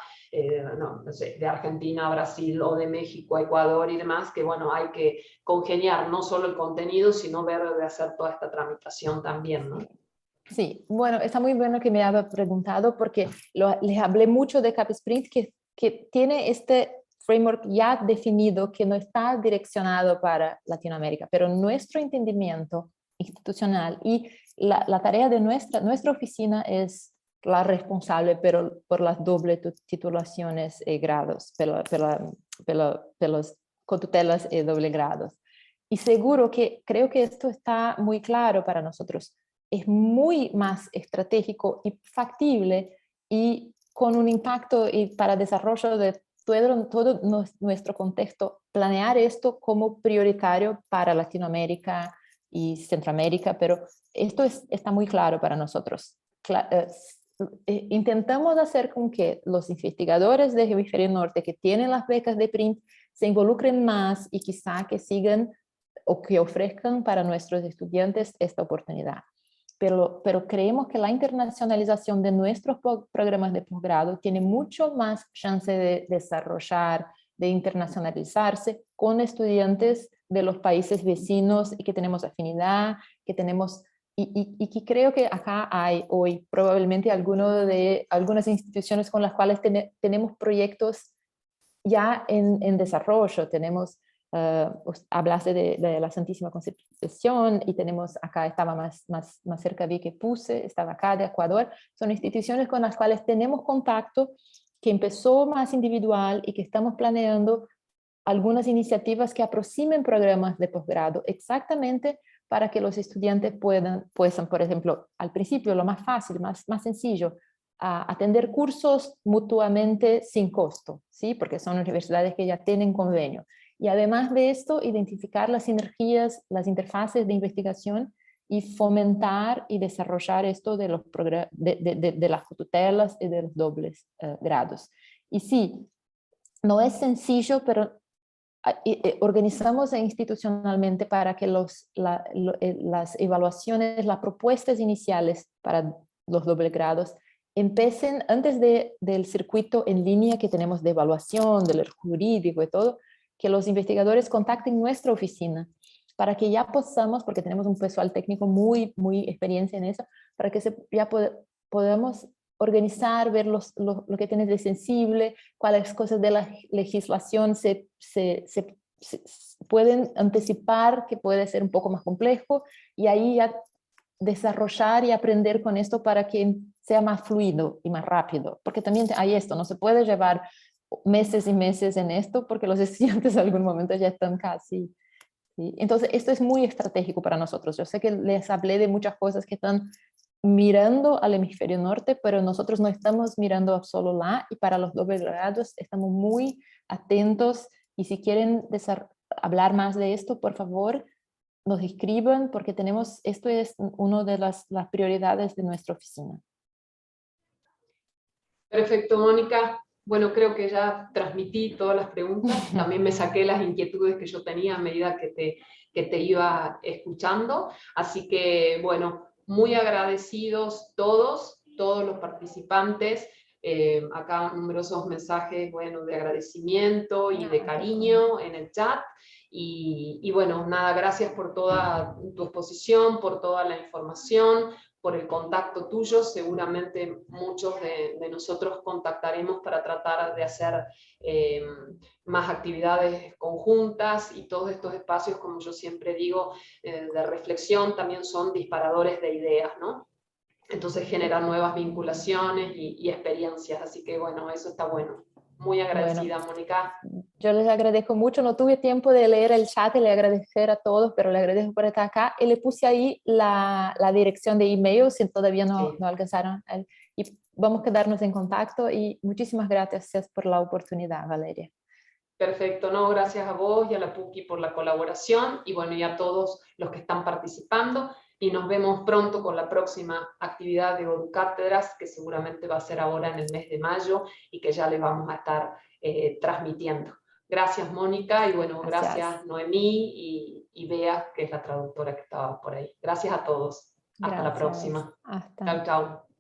Speaker 1: no sé, de Argentina a Brasil o de México a Ecuador y demás, que bueno, hay que congeniar no solo el contenido, sino ver de hacer toda esta tramitación también, ¿no?
Speaker 2: Sí, bueno, está muy bueno que me haya preguntado porque les hablé mucho de CAP Sprint que tiene este framework ya definido que no está direccionado para Latinoamérica, pero nuestro entendimiento institucional y la tarea de nuestra oficina es la responsable por las dobles titulaciones y grados, pelos cotutelas y doble grados. Y seguro que creo que esto está muy claro para nosotros. Es muy más estratégico y factible y con un impacto y para desarrollo de todo nuestro contexto, planear esto como prioritario para Latinoamérica y Centroamérica, pero esto está muy claro para nosotros. Intentamos hacer con que los investigadores del hemisferio norte que tienen las becas de PRINT se involucren más y quizá que sigan o que ofrezcan para nuestros estudiantes esta oportunidad. Pero creemos que la internacionalización de nuestros programas de posgrado tiene mucho más chance de desarrollar, de internacionalizarse con estudiantes de los países vecinos y que tenemos afinidad, que tenemos, y que creo que acá hay hoy probablemente algunas instituciones con las cuales tenemos proyectos ya en desarrollo. Tenemos, hablaste de la Santísima Concepción y tenemos acá, estaba más cerca, vi que puse, estaba acá de Ecuador. Son instituciones con las cuales tenemos contacto, que empezó más individual y que estamos planeando algunas iniciativas que aproximen programas de posgrado exactamente para que los estudiantes puedan, por ejemplo, al principio lo más fácil, más sencillo, a atender cursos mutuamente sin costo, ¿sí? Porque son universidades que ya tienen convenio. Y además de esto, identificar las sinergias, las interfaces de investigación y fomentar y desarrollar esto de las tutelas y de los dobles grados. Y sí, no es sencillo, pero organizamos institucionalmente para que las evaluaciones, las propuestas iniciales para los doble grados empiecen antes del circuito en línea que tenemos de evaluación, del jurídico y todo, que los investigadores contacten nuestra oficina para que ya podamos, porque tenemos un personal técnico muy experiencia en eso, para que ya podamos organizar, ver lo que tienes de sensible, cuáles cosas de la legislación se pueden anticipar que puede ser un poco más complejo, y ahí ya desarrollar y aprender con esto para que sea más fluido y más rápido, porque también hay esto, no se puede llevar meses y meses en esto porque los estudiantes en algún momento ya están casi, ¿sí? Entonces esto es muy estratégico para nosotros. Yo sé que les hablé de muchas cosas que están mirando al hemisferio norte, pero nosotros no estamos mirando solo lá, y para los dobles grados estamos muy atentos, y si quieren hablar más de esto, por favor, nos escriban, porque esto es una de las prioridades de nuestra oficina.
Speaker 1: Perfecto, Mónica. Bueno, creo que ya transmití todas las preguntas. También me saqué las inquietudes que yo tenía a medida que te iba escuchando. Así que, bueno, muy agradecidos todos los participantes. Acá numerosos mensajes, bueno, de agradecimiento y de cariño en el chat. Y bueno, nada, gracias por toda tu exposición, por toda la información, por el contacto tuyo. Seguramente muchos de nosotros contactaremos para tratar de hacer más actividades conjuntas, y todos estos espacios, como yo siempre digo, de reflexión también son disparadores de ideas, ¿no? Entonces generan nuevas vinculaciones y experiencias, así que bueno, eso está bueno. Muy agradecida,
Speaker 2: Bueno,
Speaker 1: Mónica.
Speaker 2: yo les agradezco mucho, no tuve tiempo de leer el chat y le agradecer a todos, pero le agradezco por estar acá y le puse ahí la dirección de email si todavía no alcanzaron. Y vamos a quedarnos en contacto y muchísimas gracias por la oportunidad, Valeria.
Speaker 1: Perfecto, no, gracias a vos y a la PUCI por la colaboración, y bueno, y a todos los que están participando, y nos vemos pronto con la próxima actividad de Educátedras, que seguramente va a ser ahora en el mes de mayo, y que ya les vamos a estar transmitiendo. Gracias, Mónica, y bueno, gracias Noemí y Bea, que es la traductora que estaba por ahí. Gracias a todos. Hasta la próxima.
Speaker 2: Hasta.
Speaker 1: Chao, chao.